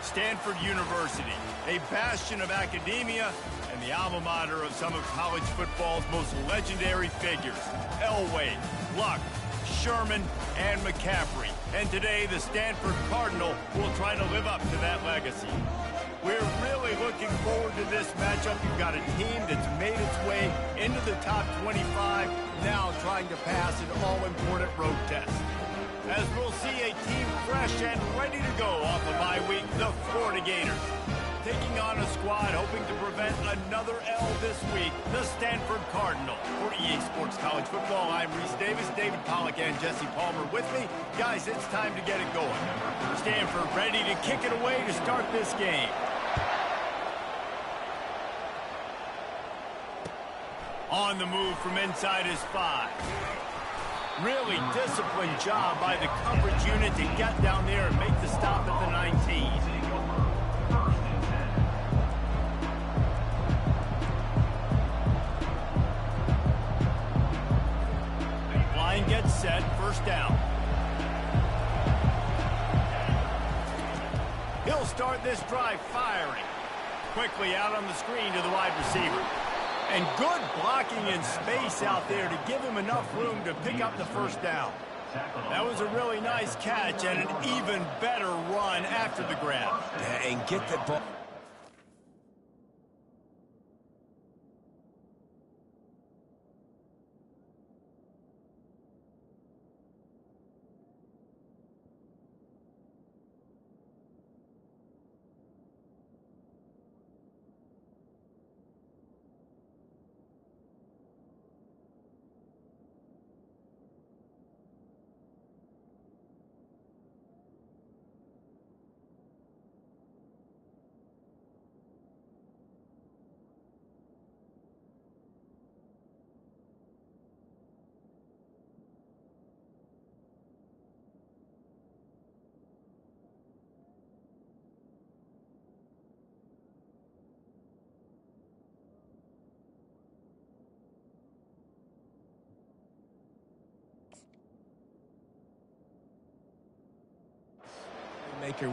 Stanford University, a bastion of academia and the alma mater of some of college football's most legendary figures, Elway, Luck, Sherman, and McCaffrey. And today, the Stanford Cardinal will try to live up to that legacy. We're really looking forward to this matchup. You've got a team that's made its way into the top 25, now trying to pass an all-important road test. As we'll see a team fresh and ready to go off a bye week, the Florida Gators. Taking on a squad hoping to prevent another L this week, the Stanford Cardinal. For EA Sports College Football, I'm Reese Davis, David Pollack, and Jesse Palmer with me. Guys, it's time to get it going. Stanford ready to kick it away to start this game. On the move from inside his 5. Really disciplined job by the coverage unit to get down there and make the stop at the 19. Line gets set, first down. He'll start this drive firing. Quickly out on the screen to the wide receiver. And good blocking in space out there to give him enough room to pick up the first down. That was a really nice catch and an even better run after the grab. Yeah, and get the ball.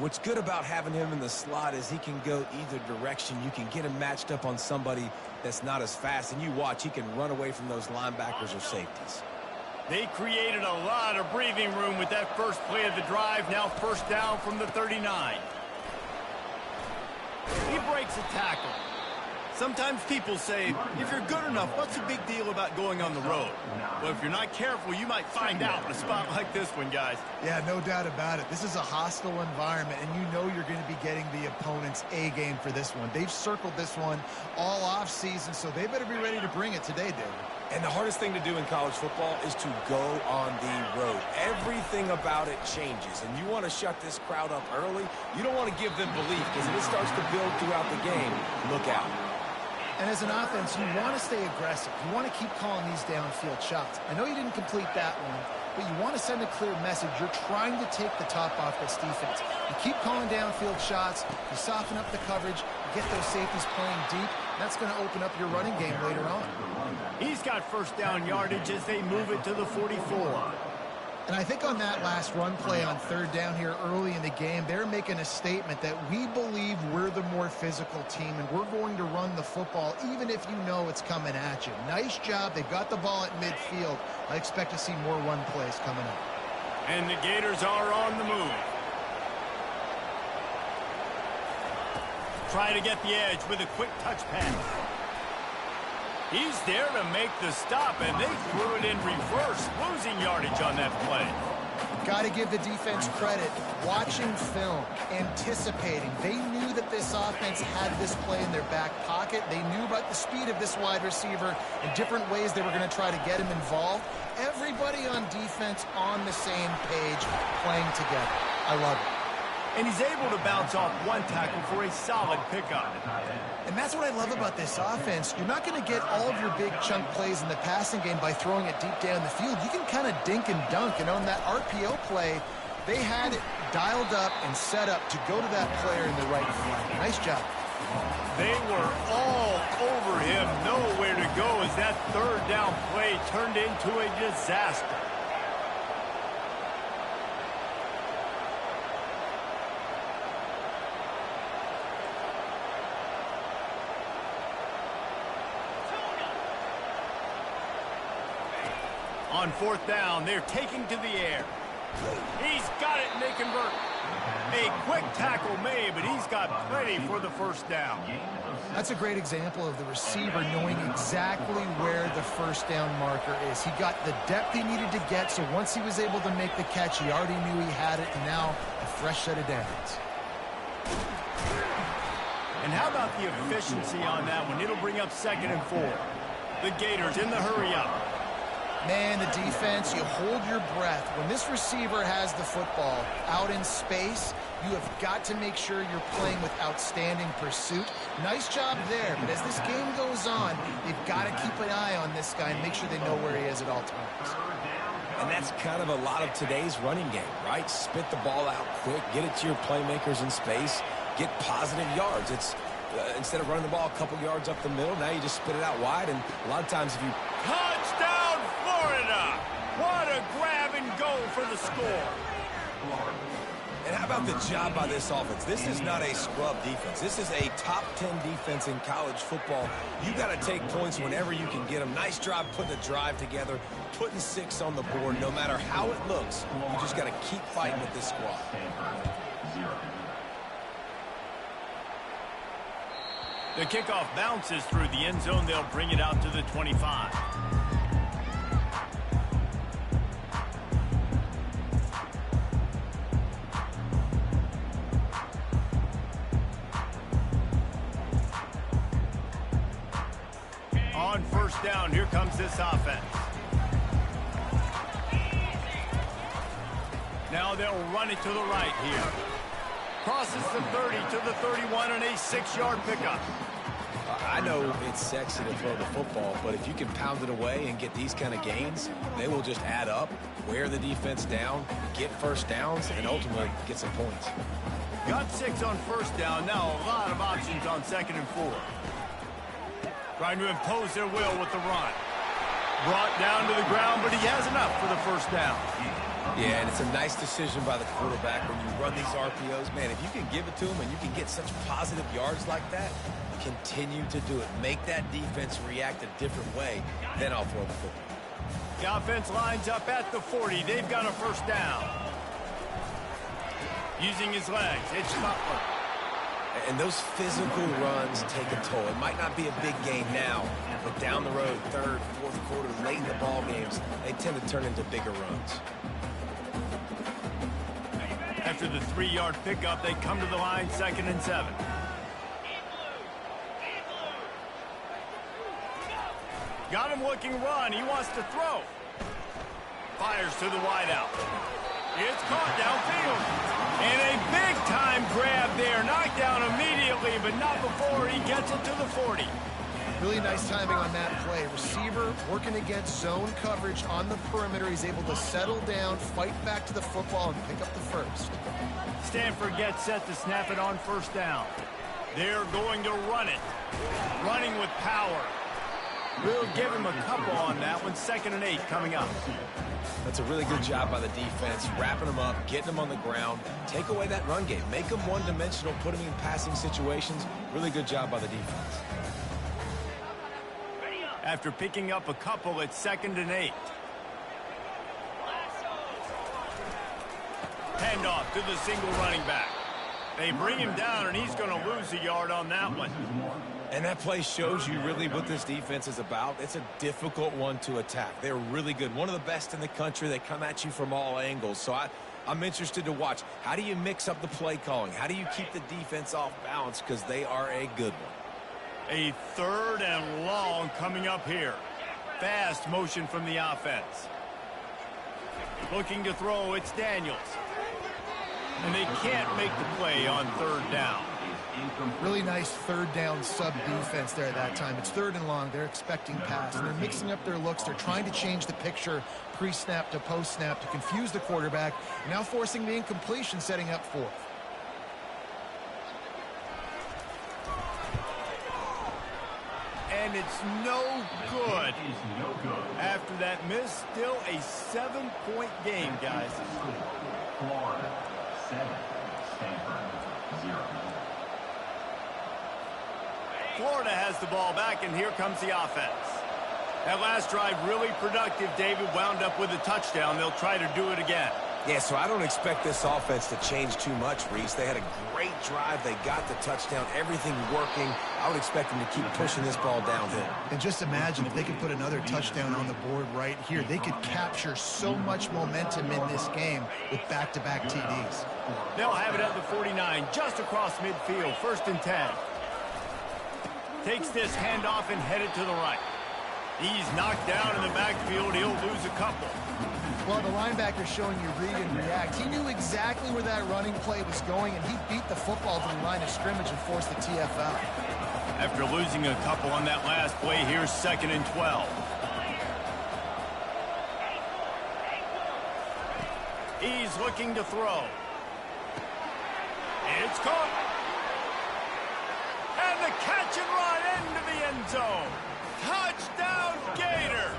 What's good about having him in the slot is he can go either direction. You can get him matched up on somebody that's not as fast, and you watch, he can run away from those linebackers or safeties. They created a lot of breathing room with that first play of the drive. Now first down from the 39. He breaks a tackle. Sometimes people say, if you're good enough, what's the big deal about going on the road? Well, if you're not careful, you might find out in a spot like this one, guys. Yeah, no doubt about it. This is a hostile environment, and you know you're going to be getting the opponent's A game for this one. They've circled this one all off season, so they better be ready to bring it today, David. And the hardest thing to do in college football is to go on the road. Everything about it changes, and you want to shut this crowd up early. You don't want to give them belief, because if it starts to build throughout the game, look out. And as an offense, you want to stay aggressive. You want to keep calling these downfield shots. I know you didn't complete that one, but you want to send a clear message. You're trying to take the top off this defense. You keep calling downfield shots. You soften up the coverage. You get those safeties playing deep. That's going to open up your running game later on. He's got first down yardage as they move it to the 44. And I think on that last run play on third down here early in the game, they're making a statement that we believe we're the more physical team and we're going to run the football even if you know it's coming at you. Nice job. They've got the ball at midfield. I expect to see more run plays coming up. And the Gators are on the move. Try to get the edge with a quick touch pass. He's there to make the stop, and they threw it in reverse, losing yardage on that play. Got to give the defense credit. Watching film, anticipating. They knew that this offense had this play in their back pocket. They knew about the speed of this wide receiver and different ways they were going to try to get him involved. Everybody on defense on the same page, playing together. I love it. And he's able to bounce off one tackle for a solid pickup. And that's what I love about this offense. You're not going to get all of your big chunk plays in the passing game by throwing it deep down the field. You can kind of dink and dunk. And on that RPO play, they had it dialed up and set up to go to that player in the right flank. Nice job. They were all over him. Nowhere to go as that third down play turned into a disaster. On fourth down, they're taking to the air. He's got it, and they convert. A quick tackle made, but he's got plenty for the first down. That's a great example of the receiver knowing exactly where the first down marker is. He got the depth he needed to get, so once he was able to make the catch, he already knew he had it, and now a fresh set of downs. And how about the efficiency on that one? It'll bring up 2nd and 4. The Gators in the hurry up. Man, the defense, you hold your breath. When this receiver has the football out in space, you have got to make sure you're playing with outstanding pursuit. Nice job there, but as this game goes on, they've got to keep an eye on this guy and make sure they know where he is at all times. And that's kind of a lot of today's running game, right? Spit the ball out quick, get it to your playmakers in space, get positive yards. It's instead of running the ball a couple yards up the middle, now you just spit it out wide, and a lot of times if you... Touchdown, Florida! What a grab and go for the score. And how about the job by this offense? This is not a scrub defense. This is a top 10 defense in college football. You got to take points whenever you can get them. Nice job putting a drive together, putting 6 on the board. No matter how it looks, you just got to keep fighting with this squad. The kickoff bounces through the end zone. They'll bring it out to the 25. On first down, here comes this offense. Now they'll run it to the right here. Crosses the 30 to the 31 and a 6-yard pickup. I know it's sexy to throw the football, but if you can pound it away and get these kind of gains, they will just add up, wear the defense down, get first downs, and ultimately get some points. Got 6 on first down. Now a lot of options on 2nd and 4. Trying to impose their will with the run. Brought down to the ground, but he has enough for the first down. Yeah, and it's a nice decision by the quarterback when you run these RPOs. Man, if you can give it to him and you can get such positive yards like that, continue to do it. Make that defense react a different way, then I'll throw the football. The offense lines up at the 40. They've got a first down. Using his legs, it's Cutler. And those physical runs take a toll. It might not be a big gain now, but down the road, 3rd, 4th quarter, late in the ball games, they tend to turn into bigger runs. After the 3-yard pickup, they come to the line, 2nd and 7. Got him looking run. He wants to throw. Fires to the wideout. It's caught downfield. And a big-time grab there. Knocked down immediately, but not before he gets it to the 40. Really nice timing on that play. Receiver working against zone coverage on the perimeter. He's able to settle down, fight back to the football, and pick up the first. Stanford gets set to snap it on first down. They're going to run it. Running with power. We'll give him a couple on that one. 2nd and 8 coming up. That's a really good job by the defense, wrapping them up, getting them on the ground. Take away that run game. Make them one-dimensional, put them in passing situations. Really good job by the defense. After picking up a couple, it's 2nd and 8. Handoff to the single running back. They bring him down, and he's going to lose a yard on that one. And that play shows you really what this defense is about. It's a difficult one to attack. They're really good. One of the best in the country. They come at you from all angles. So I'm interested to watch. How do you mix up the play calling? How do you keep the defense off balance? Because they are a good one. A 3rd and long coming up here. Fast motion from the offense. Looking to throw, it's Daniels. And they can't make the play on 3rd down. Really nice 3rd down sub defense there at that time. It's 3rd and long. They're expecting pass, and they're mixing up their looks. They're trying to change the picture pre-snap to post-snap to confuse the quarterback, now forcing the incompletion, setting up 4th. And it's no good. After that miss, still a 7-point game, guys. Florida 7, Stanford 0. Florida has the ball back, and here comes the offense. That last drive really productive, David. Wound up with a touchdown. They'll try to do it again. Yeah, so I don't expect this offense to change too much, Reese. They had a great drive. They got the touchdown. Everything working. I would expect them to keep pushing this ball downhill. And just imagine if they could put another touchdown on the board right here. They could capture so much momentum in this game with back-to-back TDs. They'll have it at the 49, just across midfield, 1st and 10. Takes this handoff and headed to the right. He's knocked down in the backfield. He'll lose a couple. Well, the linebacker showing you read and react. He knew exactly where that running play was going, and he beat the football to the line of scrimmage and forced the TFL. After losing a couple on that last play, here's 2nd and 12. He's looking to throw. It's caught. And the catch and run into the end zone. Touchdown, Gators!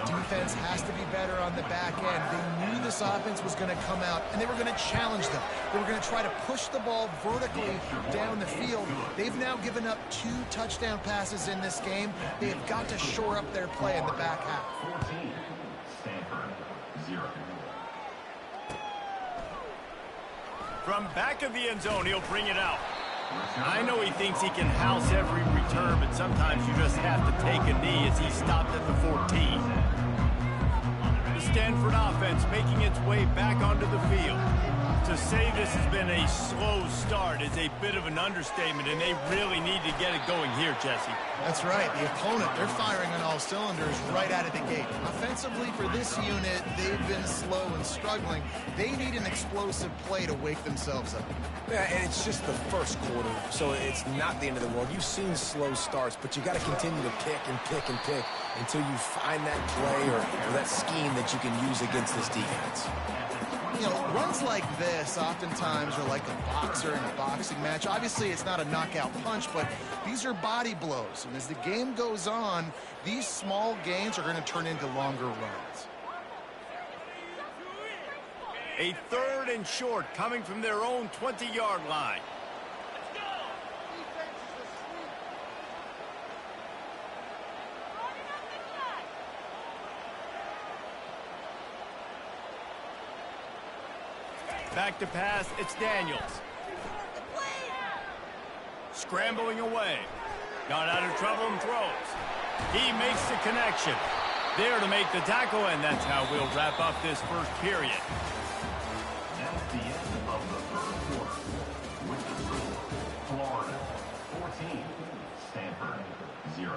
Defense has to be better on the back end. They knew this offense was going to come out, and they were going to challenge them. They were going to try to push the ball vertically down the field. They've now given up 2 touchdown passes in this game. They have got to shore up their play in the back half. 14, Stanford, 0. From back of the end zone, he'll bring it out. I know he thinks he can house every return, but sometimes you just have to take a knee as he stopped at the 14. The Stanford offense making its way back onto the field. To say this has been a slow start is a bit of an understatement, and they really need to get it going here, Jesse. That's right. The opponent, they're firing on all cylinders right out of the gate. Offensively, for this unit, they've been slow and struggling. They need an explosive play to wake themselves up. Yeah, and it's just the first quarter, so it's not the end of the world. You've seen slow starts, but you got to continue to pick and pick and pick until you find that play or that scheme that you can use against this defense. You know, runs like this oftentimes are like a boxer in a boxing match. Obviously, it's not a knockout punch, but these are body blows. And as the game goes on, these small gains are going to turn into longer runs. A 3rd and short coming from their own 20-yard line. Back to pass, it's Daniels. Scrambling away. Got out of trouble and throws. He makes the connection. There to make the tackle, and that's how we'll wrap up this first period. That's the end of the 3rd quarter. With the score, Florida, 14, Stanford, 0.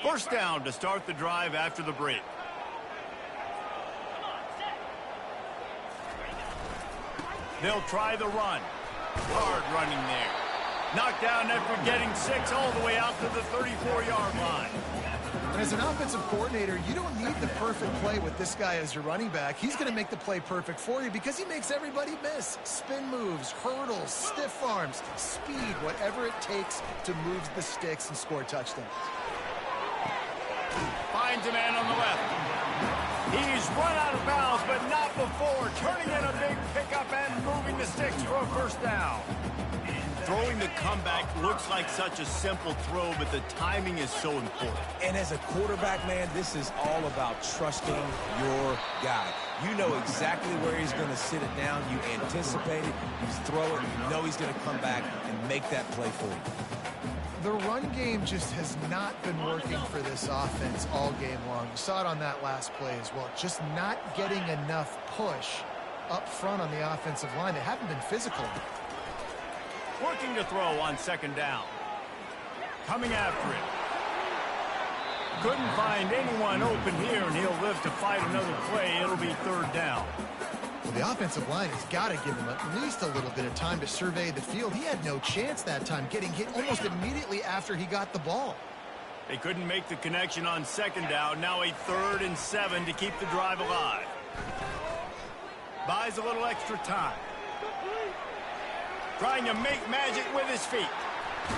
First down to start the drive after the break. They'll try the run. Hard running there. Knocked down after getting 6 all the way out to the 34-yard line. And as an offensive coordinator, you don't need the perfect play with this guy as your running back. He's going to make the play perfect for you because he makes everybody miss. Spin moves, hurdles, stiff arms, speed, whatever it takes to move the sticks and score touchdowns. Finds a man on the left. He's run out of bounds, but not before. Turning in a big pickup and moving the sticks for a first down. Throwing the comeback looks like such a simple throw, but the timing is so important. And as a quarterback, man, this is all about trusting your guy. You know exactly where he's going to sit it down. You anticipate it. You throw it. You know he's going to come back and make that play for you. The run game just has not been working for this offense all game long. You saw it on that last play as well. Just not getting enough push up front on the offensive line. They haven't been physical. Working to throw on 2nd down. Coming after it. Couldn't find anyone open here, and he'll live to fight another play. It'll be 3rd down. Well, the offensive line has got to give him at least a little bit of time to survey the field. He had no chance that time, getting hit almost immediately after he got the ball. They couldn't make the connection on 2nd down. Now a 3rd and 7 to keep the drive alive. Buys a little extra time. Trying to make magic with his feet.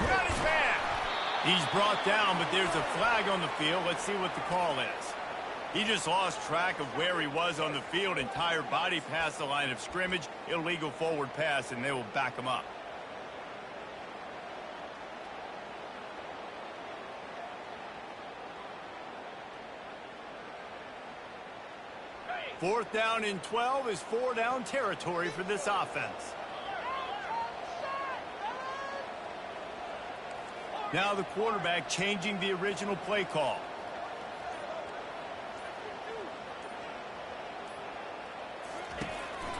Got his man. He's brought down, but there's a flag on the field. Let's see what the call is. He just lost track of where he was on the field. Entire body past the line of scrimmage. Illegal forward pass, and they will back him up. 4th down and 12 is 4-down territory for this offense. Now the quarterback changing the original play call.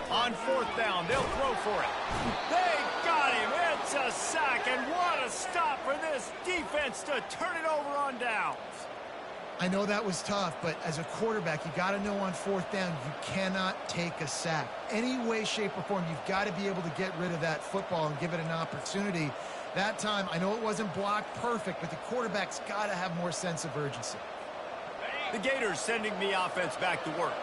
On 4th down, they'll throw for it. They got him. It's a sack, and what a stop for this defense to turn it over on downs. I know that was tough, but as a quarterback, you got to know on 4th down, you cannot take a sack. Any way, shape, or form, you've got to be able to get rid of that football and give it an opportunity. That time, I know it wasn't blocked perfect, but the quarterback's got to have more sense of urgency. The Gators sending the offense back to work.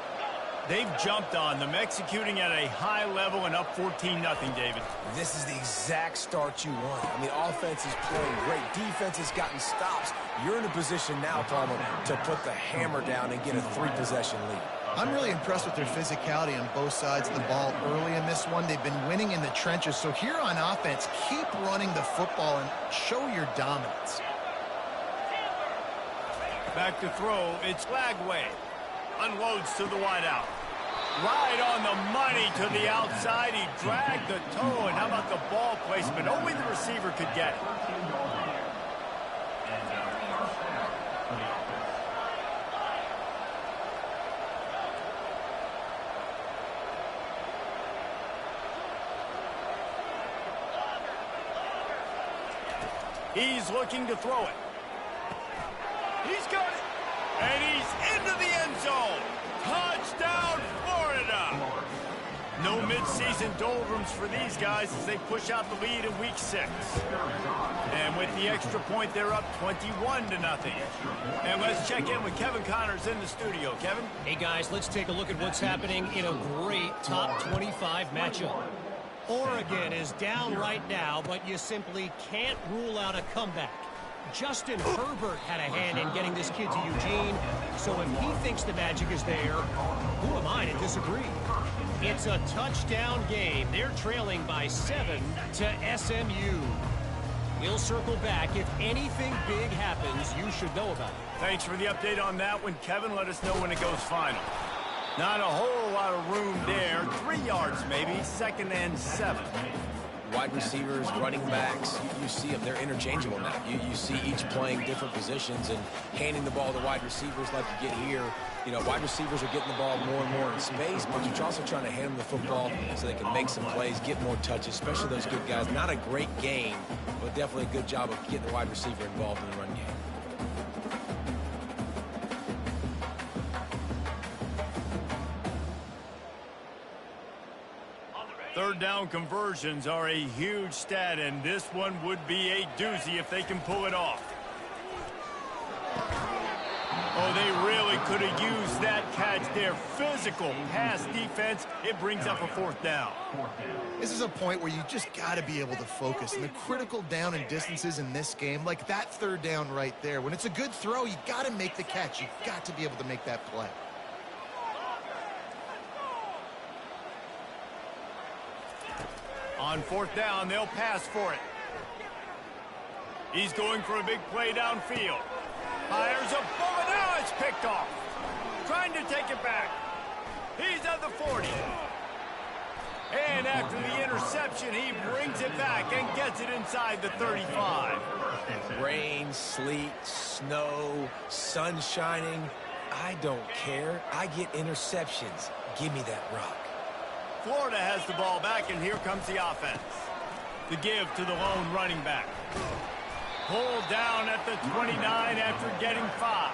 They've jumped on them, executing at a high level and up 14-0, David. This is the exact start you want. I mean, offense is playing great. Defense has gotten stops. You're in a position now, Palmer, to put the hammer down and get a 3-possession lead. I'm really impressed with their physicality on both sides of the ball early in this one. They've been winning in the trenches. So here on offense, keep running the football and show your dominance. Back to throw, it's Lagway. Unloads to the wideout. Right on the money to the outside. He dragged the toe, and how about the ball placement? Only the receiver could get it. He's looking to throw it. He's got it. And he's into the end zone. Touchdown, Florida. No midseason doldrums for these guys as they push out the lead in week 6. And with the extra point, they're up 21-0. And let's check in with Kevin Connors in the studio. Kevin? Hey, guys, let's take a look at what's happening in a great top 25 matchup. Oregon is down right now, but you simply can't rule out a comeback. Justin Herbert had a hand in getting this kid to Eugene, so if he thinks the magic is there, who am I to disagree? It's a touchdown game. They're trailing by 7 to SMU. We'll circle back. If anything big happens, you should know about it. Thanks for the update on that one, Kevin. Let us know when it goes final. Not a whole lot of room there. 3 yards maybe, 2nd and 7. Wide receivers, running backs, you see them. They're interchangeable now. You see each playing different positions and handing the ball to wide receivers like you get here. You know, wide receivers are getting the ball more and more in space, but you're also trying to hand them the football so they can make some plays, get more touches, especially those good guys. Not a great game, but definitely a good job of getting the wide receiver involved in the run game. 3rd down conversions are a huge stat, and this one would be a doozy if they can pull it off. Oh, they really could have used that catch there. Physical pass defense. It brings up a 4th down. This is a point where you just got to be able to focus. And the critical down and distances in this game, like that 3rd down right there, when it's a good throw, you got to make the catch. You got to be able to make that play. On 4th down, they'll pass for it. He's going for a big play downfield. Fires a bullet. Now it's picked off. Trying to take it back. He's at the 40. And after the interception, he brings it back and gets it inside the 35. Rain, sleet, snow, sun shining. I don't care. I get interceptions. Give me that rock. Florida has the ball back, and here comes the offense. The give to the lone running back. Pulled down at the 29 after getting 5.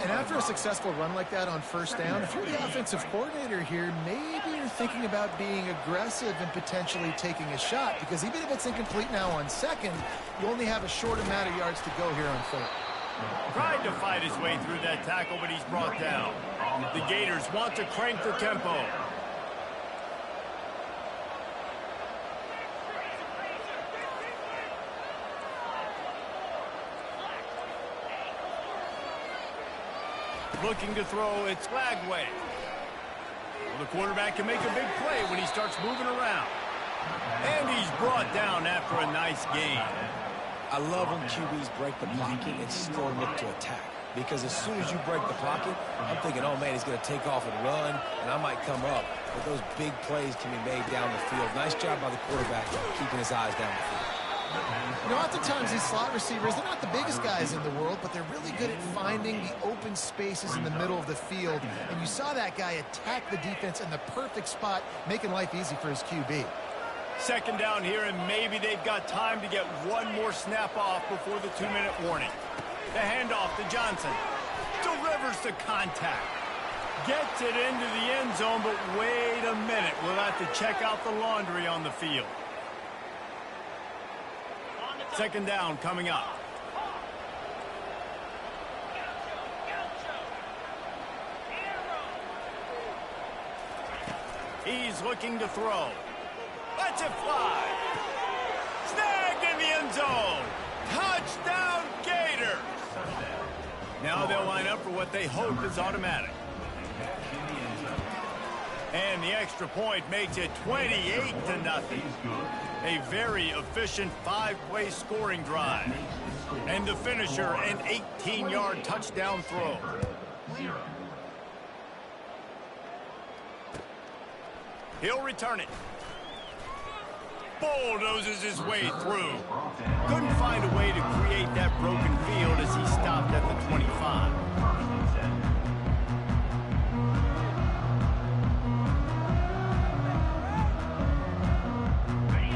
And after a successful run like that on 1st down, if you're the offensive coordinator here, maybe you're thinking about being aggressive and potentially taking a shot, because even if it's incomplete now on 2nd, you only have a short amount of yards to go here on 3rd. Tried to fight his way through that tackle, but he's brought down. The Gators want to crank the tempo. Looking to throw, it's Lagway. Well, the quarterback can make a big play when he starts moving around. And he's brought down after a nice gain. I love when QBs break the pocket and still look to attack, because as soon as you break the pocket, I'm thinking, oh, man, he's going to take off and run, and I might come up. But those big plays can be made down the field. Nice job by the quarterback keeping his eyes down the field. You know, oftentimes these slot receivers, they're not the biggest guys in the world, but they're really good at finding the open spaces in the middle of the field. And you saw that guy attack the defense in the perfect spot, making life easy for his QB. Second down here, and maybe they've got time to get one more snap off before the 2-minute warning. The handoff to Johnson. Delivers the contact. Gets it into the end zone, but wait a minute. We'll have to check out the laundry on the field. Second down coming up. He's looking to throw. Lets it fly. Snagged in the end zone. Touchdown Gators. Now they'll line up for what they hope is automatic. And the extra point makes it 28-0. A very efficient 5-play scoring drive. And the finisher, an 18-yard touchdown throw. He'll return it. Bulldozes his way through. Couldn't find a way to create that broken field as he stopped at the 25.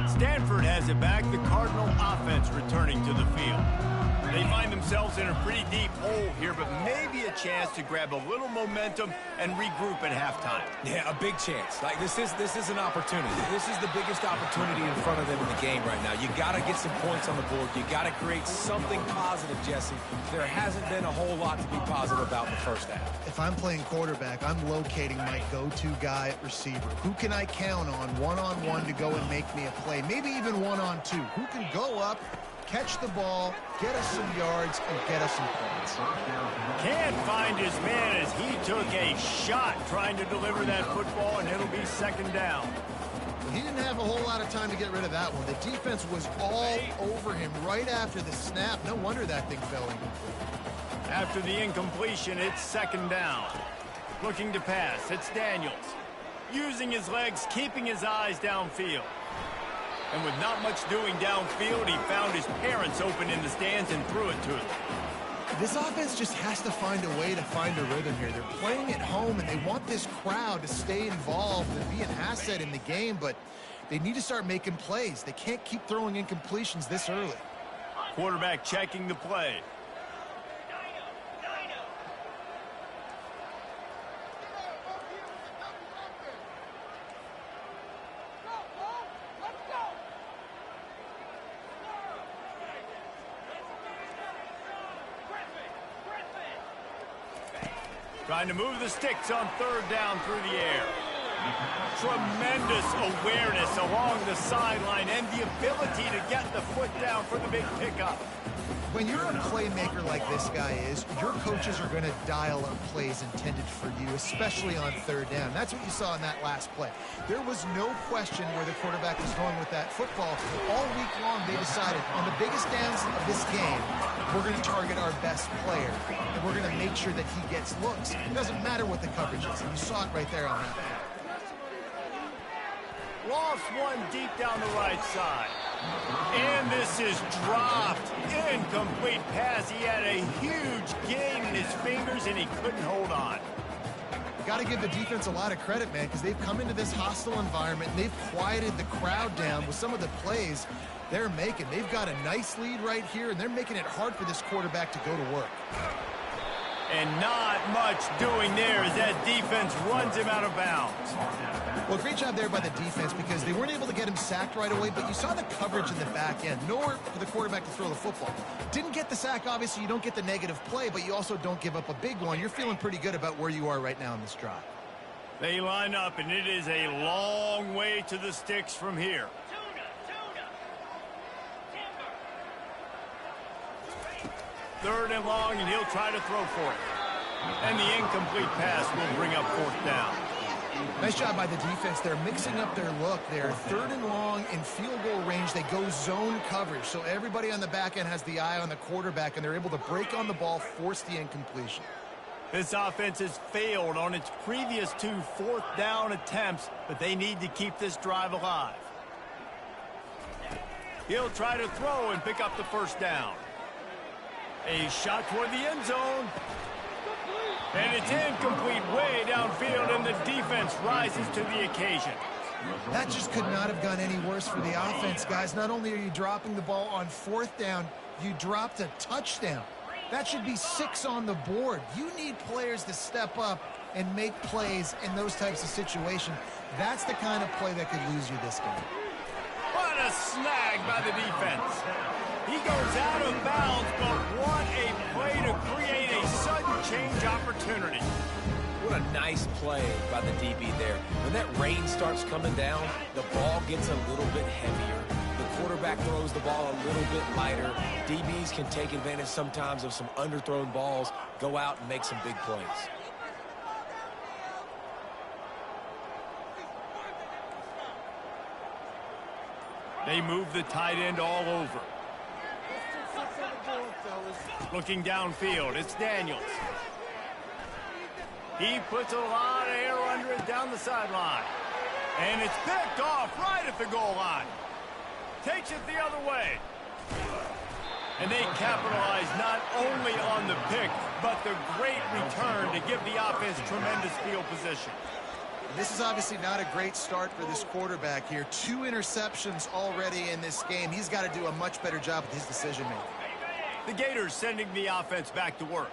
Stanford has it back, the Cardinal offense returning to the field. They find themselves in a pretty deep hole here, but maybe a chance to grab a little momentum and regroup at halftime. Yeah, a big chance. Like this is an opportunity. This is the biggest opportunity in front of them in the game right now. You got to get some points on the board. You got to create something positive, Jesse. There hasn't been a whole lot to be positive about in the first half. If I'm playing quarterback, I'm locating my go-to guy at receiver. Who can I count on one-on-one to go and make me a play? Maybe even one-on-two. Who can go up, catch the ball, get us some yards, and get us some points? Can't find his man as he took a shot trying to deliver that football, and it'll be second down. He didn't have a whole lot of time to get rid of that one. The defense was all over him right after the snap. No wonder that thing fell in. After the incompletion, it's second down. Looking to pass, it's Daniels. Using his legs, keeping his eyes downfield. And with not much doing downfield, he found his parents open in the stands and threw it to them. This offense just has to find a way to find a rhythm here. They're playing at home, and they want this crowd to stay involved and be an asset in the game, but they need to start making plays. They can't keep throwing incompletions this early. Quarterback checking the play. Trying to move the sticks on third down through the air. Tremendous awareness along the sideline and the ability to get the foot down for the big pickup. When you're a playmaker like this guy is, your coaches are going to dial up plays intended for you, especially on third down. That's what you saw in that last play. There was no question where the quarterback was going with that football. All week long, they decided on the biggest downs of this game, we're going to target our best player, and we're going to make sure that he gets looks. It doesn't matter what the coverage is, and you saw it right there on that play. Lost one deep down the right side. And this is dropped. Incomplete pass. He had a huge gain in his fingers, and he couldn't hold on. You got to give the defense a lot of credit, man, because they've come into this hostile environment, and they've quieted the crowd down with some of the plays they're making. They've got a nice lead right here, and they're making it hard for this quarterback to go to work. And not much doing there as that defense runs him out of bounds. Well, great job there by the defense because they weren't able to get him sacked right away, but you saw the coverage in the back end. Nowhere for the quarterback to throw the football. Didn't get the sack, obviously. You don't get the negative play, but you also don't give up a big one. You're feeling pretty good about where you are right now in this drive. They line up, and it is a long way to the sticks from here. Third and long, and he'll try to throw for it. And the incomplete pass will bring up fourth down. Nice job by the defense. They're mixing up their look. They're 3rd and long in field goal range. They go zone coverage. So everybody on the back end has the eye on the quarterback, and they're able to break on the ball, force the incompletion. This offense has failed on its previous 2 fourth-down attempts, but they need to keep this drive alive. He'll try to throw and pick up the first down. A shot toward the end zone. And it's incomplete way downfield, and the defense rises to the occasion. That just could not have gone any worse for the offense, guys. Not only are you dropping the ball on 4th down, you dropped a touchdown. That should be 6 on the board. You need players to step up and make plays in those types of situations. That's the kind of play that could lose you this game. What a snag by the defense. He goes out of bounds, but what a play to create a sudden change opportunity. What a nice play by the DB there. When that rain starts coming down, the ball gets a little bit heavier. The quarterback throws the ball a little bit lighter. DBs can take advantage sometimes of some underthrown balls, go out and make some big plays. They move the tight end all over. Looking downfield, it's Daniels. He puts a lot of air under it down the sideline. And it's picked off right at the goal line. Takes it the other way. And they capitalize not only on the pick, but the great return to give the offense tremendous field position. This is obviously not a great start for this quarterback here. 2 interceptions already in this game. He's got to do a much better job with his decision-making. The Gators sending the offense back to work.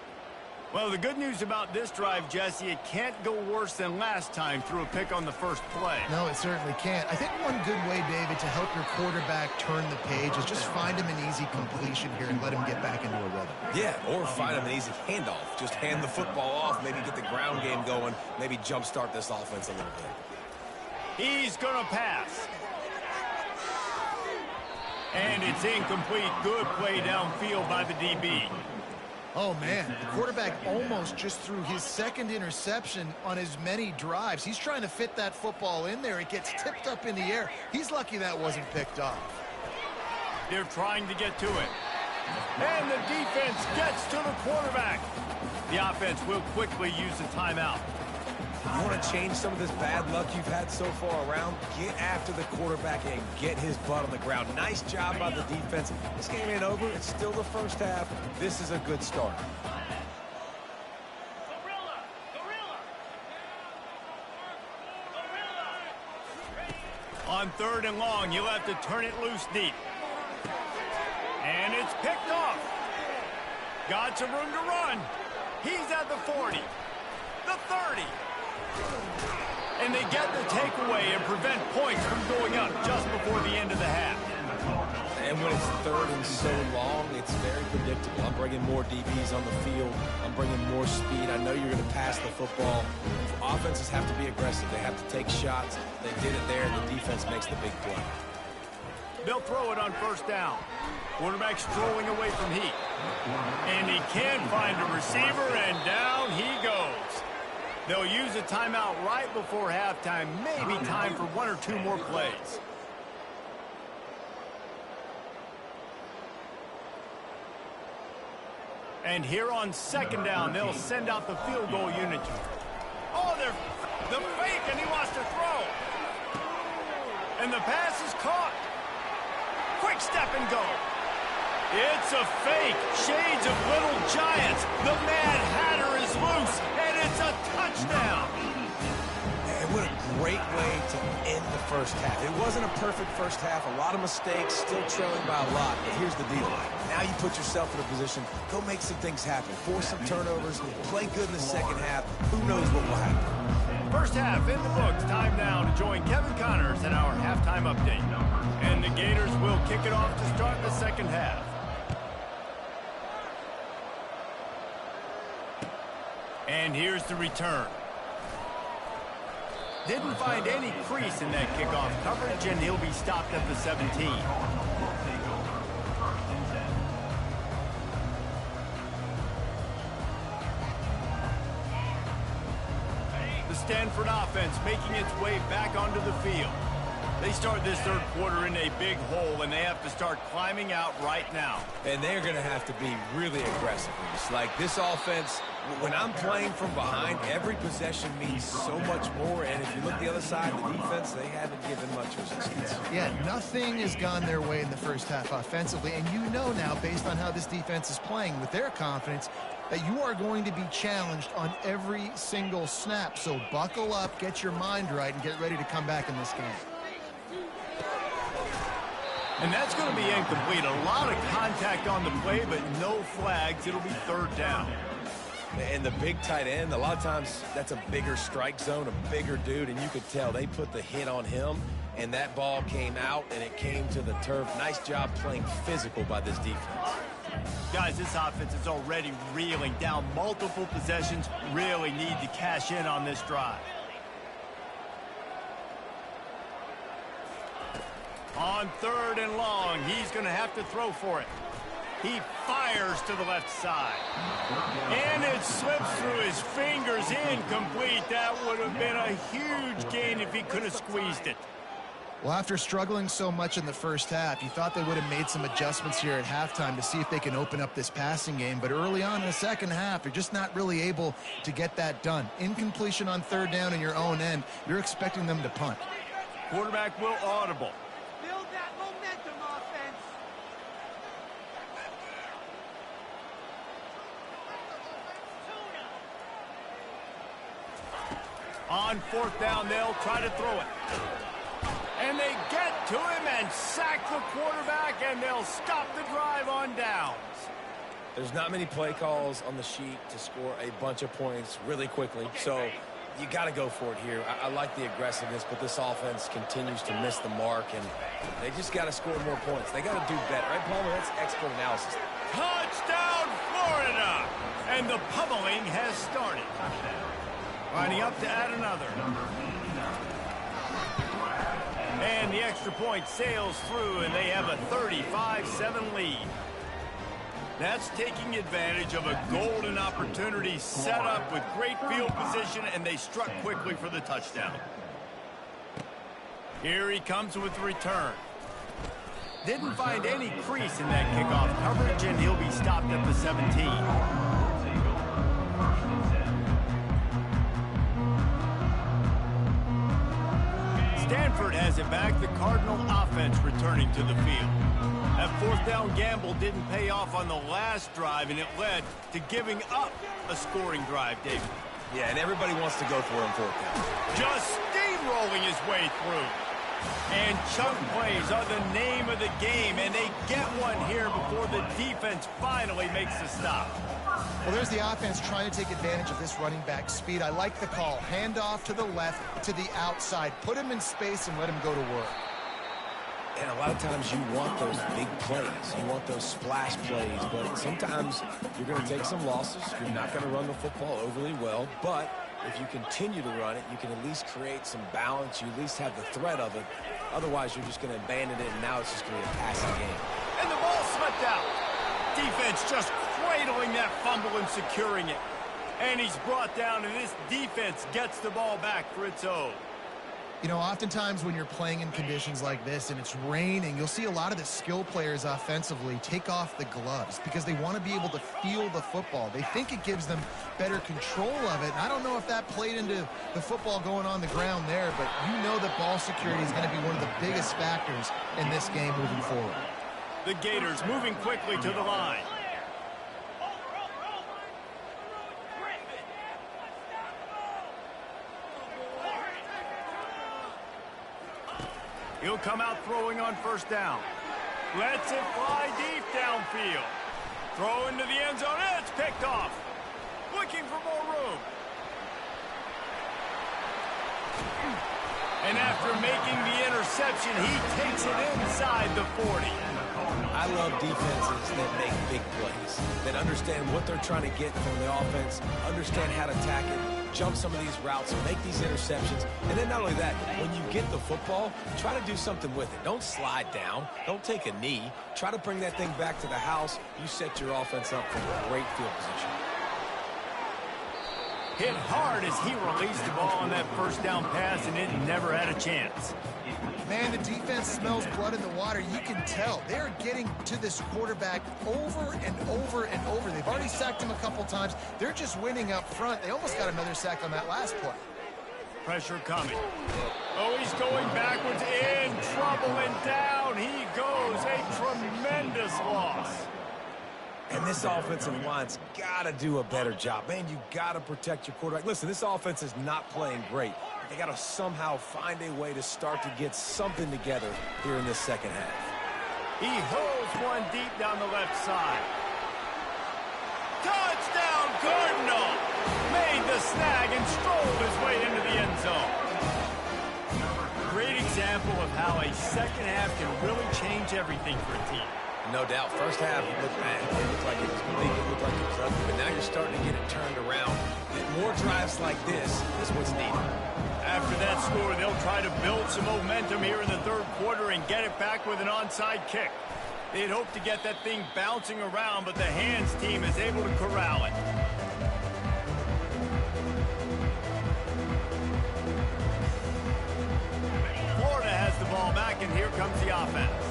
Well, the good news about this drive, Jesse, it can't go worse than last time through a pick on the first play. No, it certainly can't. I think one good way, David, to help your quarterback turn the page is just find him an easy completion here and let him get back into a rhythm. Yeah, or find him an easy handoff. Just hand the football off, maybe get the ground game going, maybe jumpstart this offense a little bit. He's going to pass. And it's incomplete. Good play downfield by the DB. Oh, man, the quarterback almost just threw his 2nd interception on as many drives. He's trying to fit that football in there. It gets tipped up in the air. He's lucky that wasn't picked off. They're trying to get to it. And the defense gets to the quarterback. The offense will quickly use a timeout. You want to change some of this bad luck you've had so far around? Get after the quarterback and get his butt on the ground. Nice job by the defense. This game ain't over. It's still the first half. This is a good start. On 3rd and long, you'll have to turn it loose deep. And it's picked off. Got some room to run. He's at the 40, the 30. And they get the takeaway and prevent points from going up just before the end of the half. And when it's 3rd and so long, it's very predictable. I'm bringing more DBs on the field. I'm bringing more speed. I know you're going to pass the football. Offenses have to be aggressive. They have to take shots. They did it there, and the defense makes the big play. They'll throw it on 1st down. Quarterback strolling away from heat. And he can't find a receiver, and down he goes. They'll use a timeout right before halftime. Maybe time for 1 or 2 more plays. And here on 2nd down, they'll send out the field goal unit. Oh, the fake, and he wants to throw. And the pass is caught. Quick step and go. It's a fake. Shades of Little Giants. The Mad Hatter is loose, and it's a touchdown. And what a great way to end the first half. It wasn't a perfect first half. A lot of mistakes, still trailing by a lot. But here's the deal. Now you put yourself in a position, go make some things happen. Force some turnovers, play good in the second half. Who knows what will happen? First half in the books. Time now to join Kevin Connors in our halftime update. And the Gators will kick it off to start the second half. And here's the return. Didn't find any crease in that kickoff coverage, and he'll be stopped at the 17. The Stanford offense making its way back onto the field. They start this third quarter in a big hole, and they have to start climbing out right now. And they're going to have to be really aggressive. It's like this offense, when I'm playing from behind, every possession means so much more. And if you look the other side, the defense, they haven't given much resistance. Yeah, nothing has gone their way in the first half offensively. And you know now, based on how this defense is playing with their confidence, that you are going to be challenged on every single snap. So buckle up, get your mind right, and get ready to come back in this game. And that's going to be incomplete. A lot of contact on the play, but no flags. It'll be third down. And the big tight end, a lot of times that's a bigger strike zone, a bigger dude, and you could tell they put the hit on him, and that ball came out, and it came to the turf. Nice job playing physical by this defense. Guys, this offense is already reeling down multiple possessions. Really need to cash in on this drive. On third and long, he's going to have to throw for it. He fires to the left side. And it slips through his fingers, incomplete. That would have been a huge gain if he could have squeezed it. Well, after struggling so much in the first half, you thought they would have made some adjustments here at halftime to see if they can open up this passing game. But early on in the second half, they're just not really able to get that done. Incompletion on third down in your own end, you're expecting them to punt. Quarterback will audible. Build that momentum, offense. On fourth down, they'll try to throw it. And they get to him and sack the quarterback, and they'll stop the drive on downs. There's not many play calls on the sheet to score a bunch of points really quickly, so you got to go for it here. I like the aggressiveness, but this offense continues to miss the mark, and they just got to score more points. They got to do better. Right, Palmer? That's expert analysis. Touchdown, Florida! And the pummeling has started. Lining up to add another. And the extra point sails through, and they have a 35-7 lead. That's taking advantage of a golden opportunity set up with great field position, and they struck quickly for the touchdown. Here he comes with the return. Didn't find any crease in that kickoff coverage, and he'll be stopped at the 17. Stanford has it back. The Cardinal offense returning to the field. That fourth down gamble didn't pay off on the last drive, and it led to giving up a scoring drive, David. Yeah, and everybody wants to go for it on fourth down. Just steamrolling his way through. And chunk plays are the name of the game, and they get one here before the defense finally makes the stop. Well, there's the offense trying to take advantage of this running back speed. I like the call. Hand off to the left, to the outside. Put him in space and let him go to work. And a lot of times you want those big plays. You want those splash plays, but sometimes you're going to take some losses. You're not going to run the football overly well, but if you continue to run it, you can at least create some balance. You at least have the threat of it. Otherwise, you're just going to abandon it, and now it's just going to be a passing game. And the ball slipped out. Defense just cradling that fumble and securing it. And he's brought down, and this defense gets the ball back for its own. You know, oftentimes when you're playing in conditions like this and it's raining, you'll see a lot of the skill players offensively take off the gloves because they want to be able to feel the football. They think it gives them better control of it. And I don't know if that played into the football going on the ground there, but you know that ball security is going to be one of the biggest factors in this game moving forward. The Gators moving quickly to the line. He'll come out throwing on first down. Lets it fly deep downfield. Throw into the end zone. It's picked off. Looking for more room. And after making the interception, he takes it inside the 40. I love defenses that make big plays, that understand what they're trying to get from the offense, understand how to attack it, jump some of these routes, make these interceptions. And then not only that, when you get the football, try to do something with it. Don't slide down. Don't take a knee. Try to bring that thing back to the house. You set your offense up for a great field position. hit hard as he released the ball on that first down pass, and it never had a chance. Man, the defense smells blood in the water. You can tell. They're getting to this quarterback over and over and over. They've already sacked him a couple times. They're just winning up front. They almost got another sack on that last play. Pressure coming. Oh, he's going backwards, in trouble, and down he goes. A tremendous loss. And this offensive line's got to do a better job. Man, you got to protect your quarterback. Listen, this offense is not playing great. They got to somehow find a way to start to get something together here in this second half. He holds one deep down the left side. Touchdown, Cardinal! Made the snag and strolled his way into the end zone. Great example of how a second half can really change everything for a team. No doubt. First half, it looked bad. It looked like it was bleak. It looked like it was ugly. But now you're starting to get it turned around. More drives like this is what's needed. After that score, they'll try to build some momentum here in the third quarter and get it back with an onside kick. They'd hope to get that thing bouncing around, but the hands team is able to corral it. Florida has the ball back, and here comes the offense.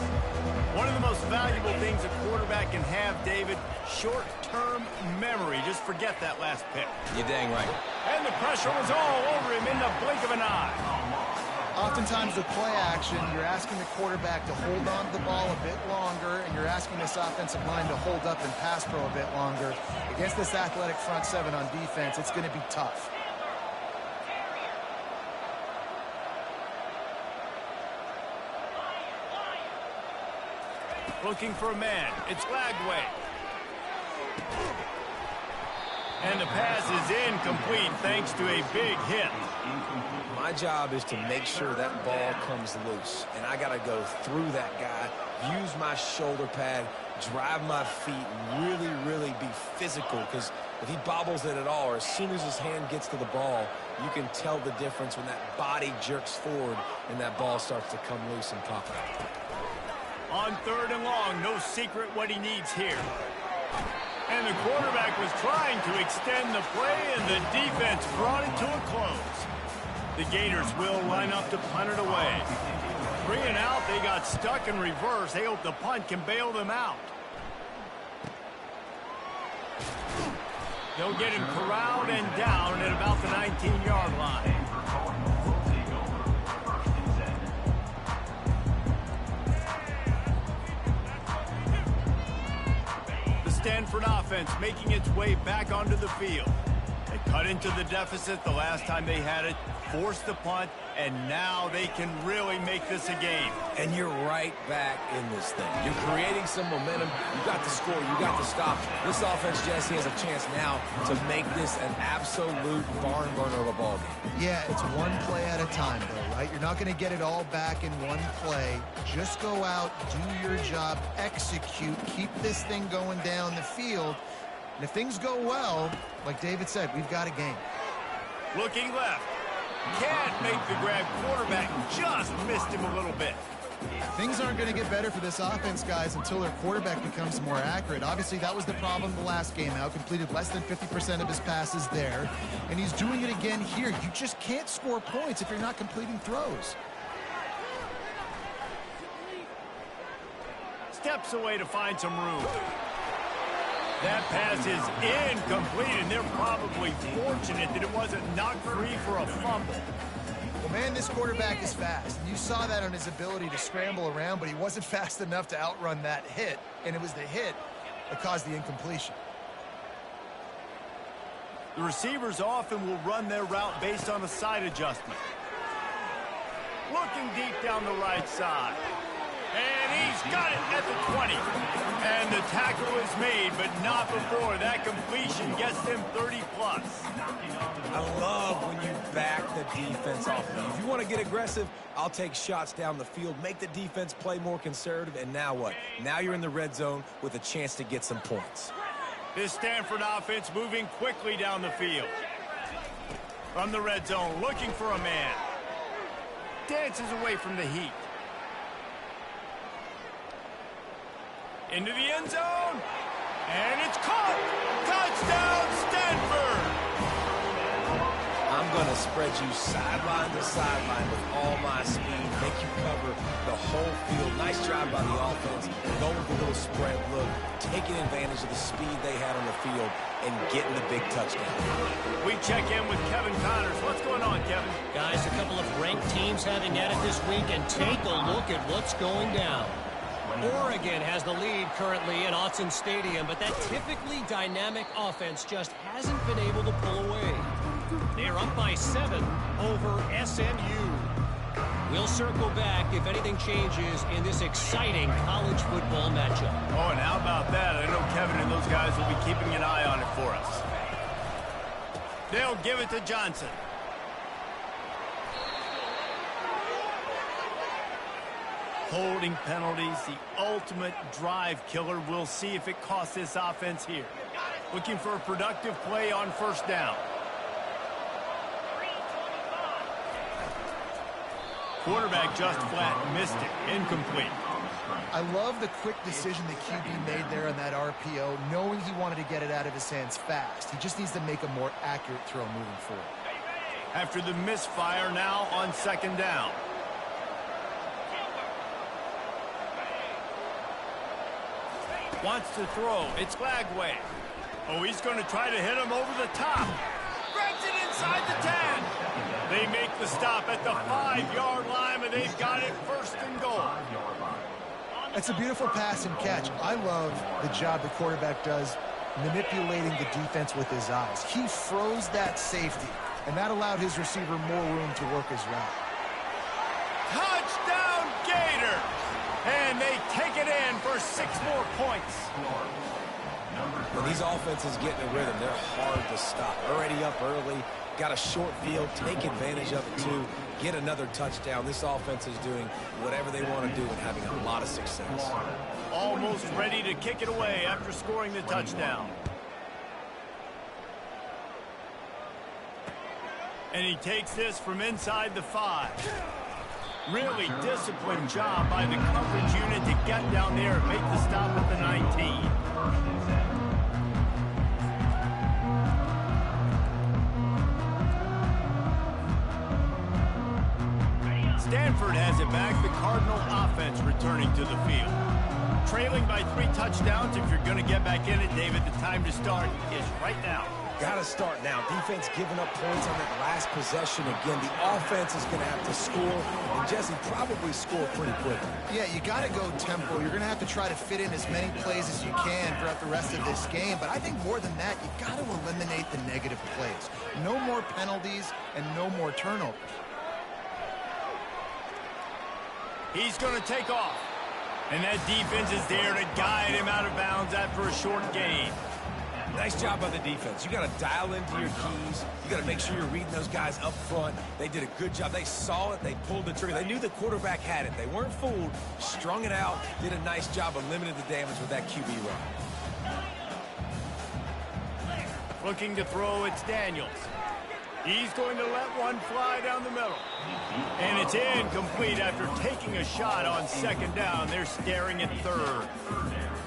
One of the most valuable things a quarterback can have, David, short-term memory. Just forget that last pick. You're dang right. And the pressure was all over him in the blink of an eye. Oftentimes with play action, you're asking the quarterback to hold on to the ball a bit longer, and you're asking this offensive line to hold up and pass pro a bit longer. Against this athletic front seven on defense, it's going to be tough. Looking for a man. It's Lagway. And the pass is incomplete thanks to a big hit. My job is to make sure that ball comes loose. And I got to go through that guy, use my shoulder pad, drive my feet, and really be physical. Because if he bobbles it at all, or as soon as his hand gets to the ball, you can tell the difference when that body jerks forward and that ball starts to come loose and pop out. On third and long, no secret what he needs here. And the quarterback was trying to extend the play, and the defense brought it to a close. The Gators will line up to punt it away. 3 and out, they got stuck in reverse. They hope the punt can bail them out. They'll get him corralled and down at about the 19-yard line. Stanford offense making its way back onto the field. They cut into the deficit the last time they had it, forced the punt, and now they can really make this a game. And you're right back in this thing. You're creating some momentum. You got the score. You got the stop. This offense, Jesse, has a chance now to make this an absolute barn burner of a ball game. Yeah, it's one play at a time, though, right? You're not going to get it all back in one play. Just go out, do your job, execute, keep this thing going down the field. And if things go well, like David said, we've got a game. Looking left. Can't make the grab. Quarterback just missed him a little bit. Things aren't going to get better for this offense, guys, until their quarterback becomes more accurate. Obviously, that was the problem the last game out. Completed less than 50% of his passes there. And he's doing it again here. You just can't score points if you're not completing throws. Steps away to find some room. That pass is incomplete, and they're probably fortunate that it wasn't knocked free for a fumble. Well, man, this quarterback is fast. You saw that on his ability to scramble around, but he wasn't fast enough to outrun that hit, and it was the hit that caused the incompletion. The receivers often will run their route based on a side adjustment. Looking deep down the right side. And he's got it at the 20. And the tackle is made, but not before. That completion gets them 30-plus. I love when you back the defense off. If you want to get aggressive, I'll take shots down the field, make the defense play more conservative, and now what? Now you're in the red zone with a chance to get some points. This Stanford offense moving quickly down the field. From the red zone, looking for a man. Dances away from the heat. Into the end zone. And it's caught. Touchdown, Stanford. I'm going to spread you sideline to sideline with all my speed, make you cover the whole field. Nice job by the offense, going with a little spread look, taking advantage of the speed they had on the field, and getting the big touchdown. We check in with Kevin Connors. What's going on, Kevin? Guys, a couple of ranked teams having at it this week, and take a look at what's going down. Oregon has the lead currently at Autzen Stadium, but that typically dynamic offense just hasn't been able to pull away. They're up by 7 over SMU. We'll circle back if anything changes in this exciting college football matchup. Oh, and how about that? I know Kevin and those guys will be keeping an eye on it for us. They'll give it to Johnson. Holding penalties, the ultimate drive killer. We'll see if it costs this offense here. Looking for a productive play on first down. Quarterback just flat missed it. Incomplete. I love the quick decision the QB made there on that RPO, knowing he wanted to get it out of his hands fast. He just needs to make a more accurate throw moving forward. After the misfire, now on second down. Wants to throw. It's Flagway. Oh, he's going to try to hit him over the top. Grabs it inside the 10. They make the stop at the 5-yard line, and they've got it first and goal. That's a beautiful pass and catch. I love the job the quarterback does manipulating the defense with his eyes. He froze that safety, and that allowed his receiver more room to work his route. Touchdown, Gator! And they take it in for 6 more points. When these offenses get in a rhythm, they're hard to stop. Already up early, got a short field, take advantage of it too, get another touchdown. This offense is doing whatever they want to do and having a lot of success. Almost ready to kick it away after scoring the touchdown. And he takes this from inside the 5. Really disciplined job by the coverage unit to get down there and make the stop at the 19. Stanford has it back. The Cardinal offense returning to the field. Trailing by 3 touchdowns. If you're going to get back in it, David, the time to start is right now. Got to start now. Defense giving up points on that last possession. Again, the offense is going to have to score, and Jesse probably score pretty quickly. Yeah, you got to go tempo. You're going to have to try to fit in as many plays as you can throughout the rest of this game. But I think more than that, you got to eliminate the negative plays. No more penalties and no more turnovers. He's going to take off. And that defense is there to guide him out of bounds after a short gain. Nice job by the defense. You got to dial into your keys. You got to make sure you're reading those guys up front. They did a good job. They saw it. They pulled the trigger. They knew the quarterback had it. They weren't fooled. Strung it out. Did a nice job of limiting the damage with that QB run. Looking to throw, it's Daniels. He's going to let one fly down the middle. And it's incomplete after taking a shot on second down. They're staring at third.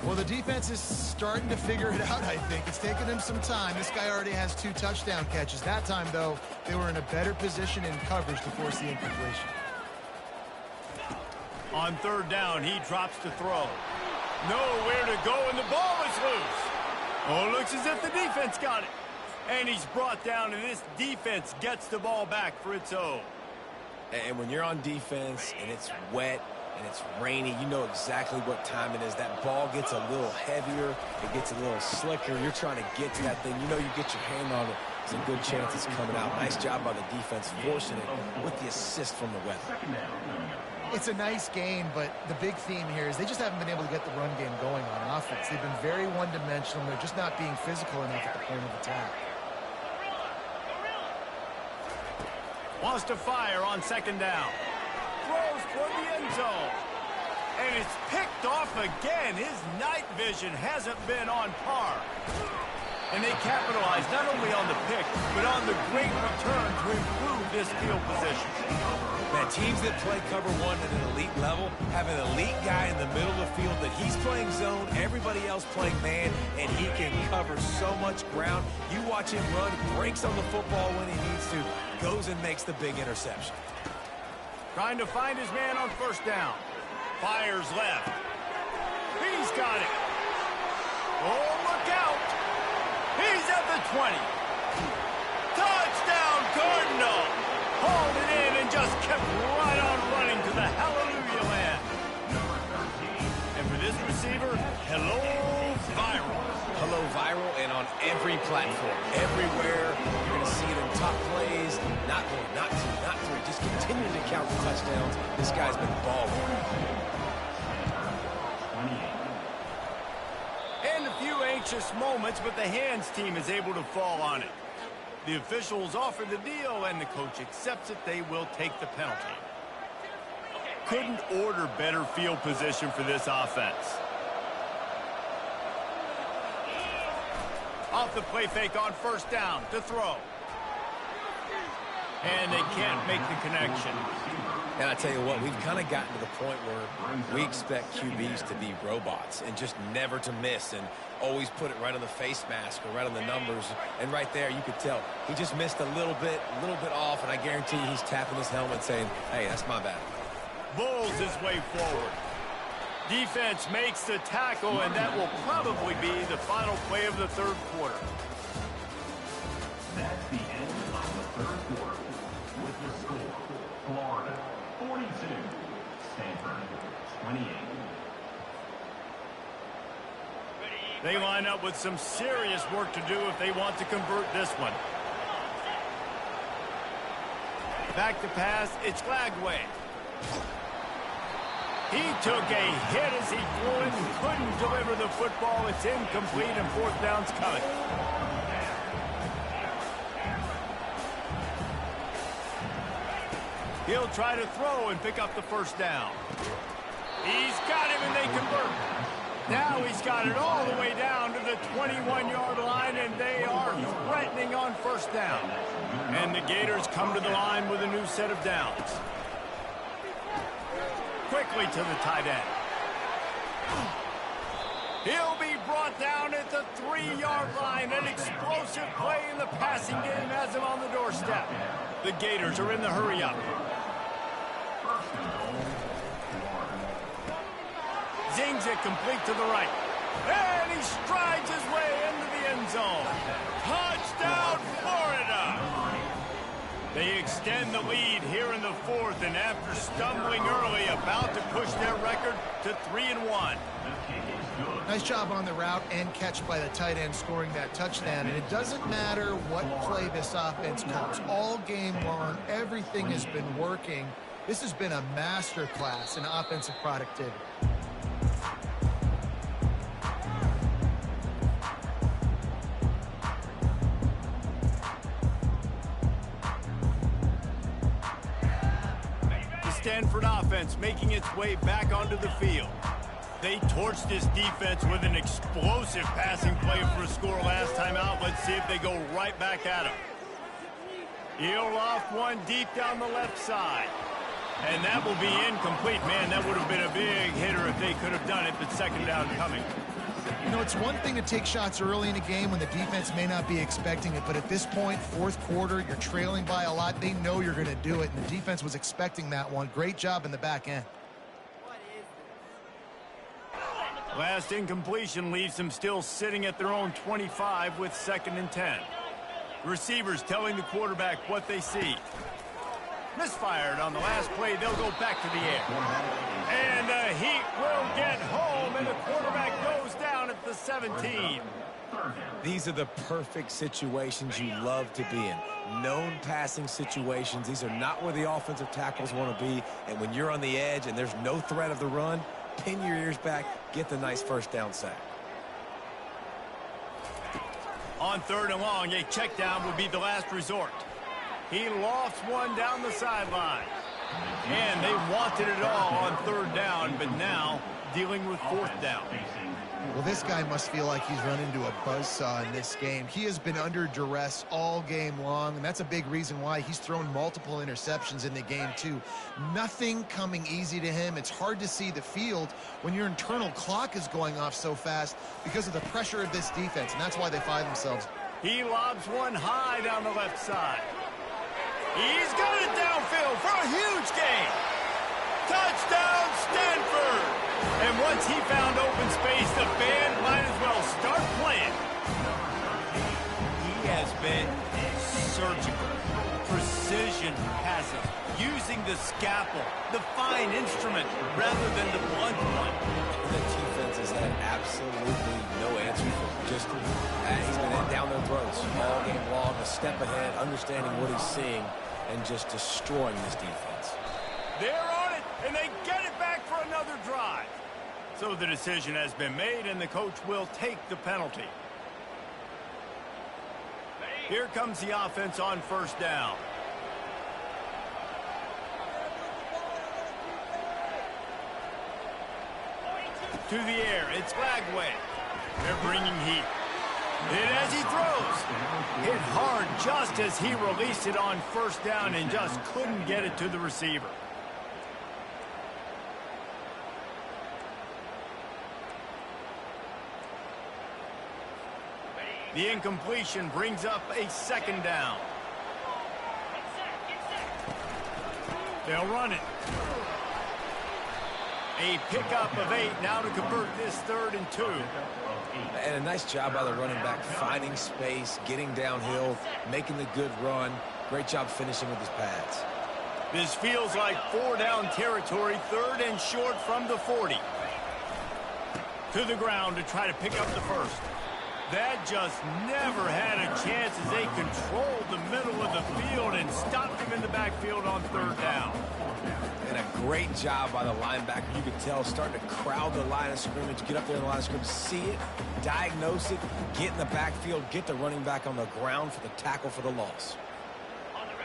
Well, the defense is starting to figure it out, I think. It's taken them some time. This guy already has 2 touchdown catches. That time, though, they were in a better position in coverage to force the incompletion. On third down, he drops to throw. Nowhere to go, and the ball is loose. Oh, it looks as if the defense got it. And he's brought down, and this defense gets the ball back for its own. And when you're on defense and it's wet and it's rainy, you know exactly what time it is. That ball gets a little heavier. It gets a little slicker. You're trying to get to that thing. You know you get your hand on it. There's a good chance it's coming out. Nice job by the defense forcing it with the assist from the weather. It's a nice game, but the big theme here is they just haven't been able to get the run game going on offense. They've been very one-dimensional. They're just not being physical enough at the point of attack. Wants to fire on second down. Throws toward the end zone. And it's picked off again. His night vision hasn't been on par. And they capitalize not only on the pick, but on the great return to improve this field position. Man, teams that play cover one at an elite level have an elite guy in the middle of the field that he's playing zone, everybody else playing man, and he can cover so much ground. You watch him run, breaks on the football when he needs to, goes and makes the big interception. Trying to find his man on first down. Fires left. He's got it. Oh, look out. He's at the 20. Touchdown, Cardinal. Hauled it in and just kept right on running to the hallelujah land. And for this receiver, hello, viral. Hello, viral, and on every platform, everywhere. You're going to see it in top plays. Not one, not two, not three. Just continuing to count the touchdowns. This guy's been balling. And a few anxious moments, but the hands team is able to fall on it. The officials offer the deal, and the coach accepts it. They will take the penalty. Couldn't order better field position for this offense. Off the play fake on first down to throw. And they can't make the connection. And I tell you what, we've kind of gotten to the point where we expect QBs to be robots and just never to miss and always put it right on the face mask or right on the numbers. And right there, you could tell he just missed a little bit off, and I guarantee you he's tapping his helmet saying, hey, that's my bad. Bulls his way forward. Defense makes the tackle, and that will probably be the final play of the third quarter. That's the end of the third quarter. With the score, Florida 42, Stanford 28. They line up with some serious work to do if they want to convert this one. Back to pass, it's Lagway. He took a hit as he threw it and couldn't deliver the football. It's incomplete and fourth down's coming. He'll try to throw and pick up the first down. He's got him and they convert. Now he's got it all the way down to the 21-yard line, and they are threatening on first down. And the Gators come to the line with a new set of downs. Quickly to the tight end. He'll be brought down at the 3-yard line. An explosive play in the passing game has him on the doorstep. The Gators are in the hurry-up. Zings it complete to the right. And he strides his way into the end zone. Touchdown, Florida! They extend the lead here in the fourth, and after stumbling early, about to push their record to 3-1. Nice job on the route and catch by the tight end scoring that touchdown. And it doesn't matter what play this offense calls. All game long, everything has been working. This has been a masterclass in offensive productivity. Stanford offense making its way back onto the field. They torched this defense with an explosive passing play for a score last time out. Let's see if they go right back at him. He'll off one deep down the left side. And that will be incomplete. Man, that would have been a big hitter if they could have done it, but second down coming. You know, it's one thing to take shots early in a game when the defense may not be expecting it, but at this point, fourth quarter, you're trailing by a lot. They know you're going to do it, and the defense was expecting that one. Great job in the back end. Last incompletion leaves them still sitting at their own 25 with 2nd and 10. Receivers telling the quarterback what they see. Misfired on the last play. They'll go back to the air. And the Heat will get home, and the quarterback goes down at the 17. These are the perfect situations you love to be in. Known passing situations. These are not where the offensive tackles want to be. And when you're on the edge and there's no threat of the run, pin your ears back, get the nice first down sack. On 3rd and long, a check down would be the last resort. He lofts one down the sideline. And they wanted it all on 3rd down, but now dealing with fourth down. Well, this guy must feel like he's run into a buzzsaw in this game. He has been under duress all game long, and that's a big reason why he's thrown multiple interceptions in the game, too. Nothing coming easy to him. It's hard to see the field when your internal clock is going off so fast because of the pressure of this defense, and that's why they find themselves. He lobs one high down the left side. He's got it downfield for a huge gain. Touchdown, Stanford! And once he found open space, the band might as well start playing. He has been surgical. Precision passes, using the scalpel, the fine instrument, rather than the blunt one. The defense has had absolutely no answer for him. Just he's been down their throats all game long, a step ahead, understanding what he's seeing, and just destroying this defense. They're on it, and they get it back for another drive. So the decision has been made, and the coach will take the penalty. Here comes the offense on first down. To the air, it's Flagway. They're bringing heat. Hit as he throws. Hit hard just as he released it on first down and just couldn't get it to the receiver. The incompletion brings up a second down. They'll run it. A pickup of 8 now to convert this 3rd and 2. And a nice job by the running back, finding space, getting downhill, making the good run. Great job finishing with his pads. This feels like 4-down territory, 3rd and short from the 40. To the ground to try to pick up the first. That just never had a chance as they controlled the middle of the field and stopped him in the backfield on 3rd down. And a great job by the linebacker. You could tell starting to crowd the line of scrimmage, get up there in the line of scrimmage, see it, diagnose it, get in the backfield, get the running back on the ground for the tackle for the loss.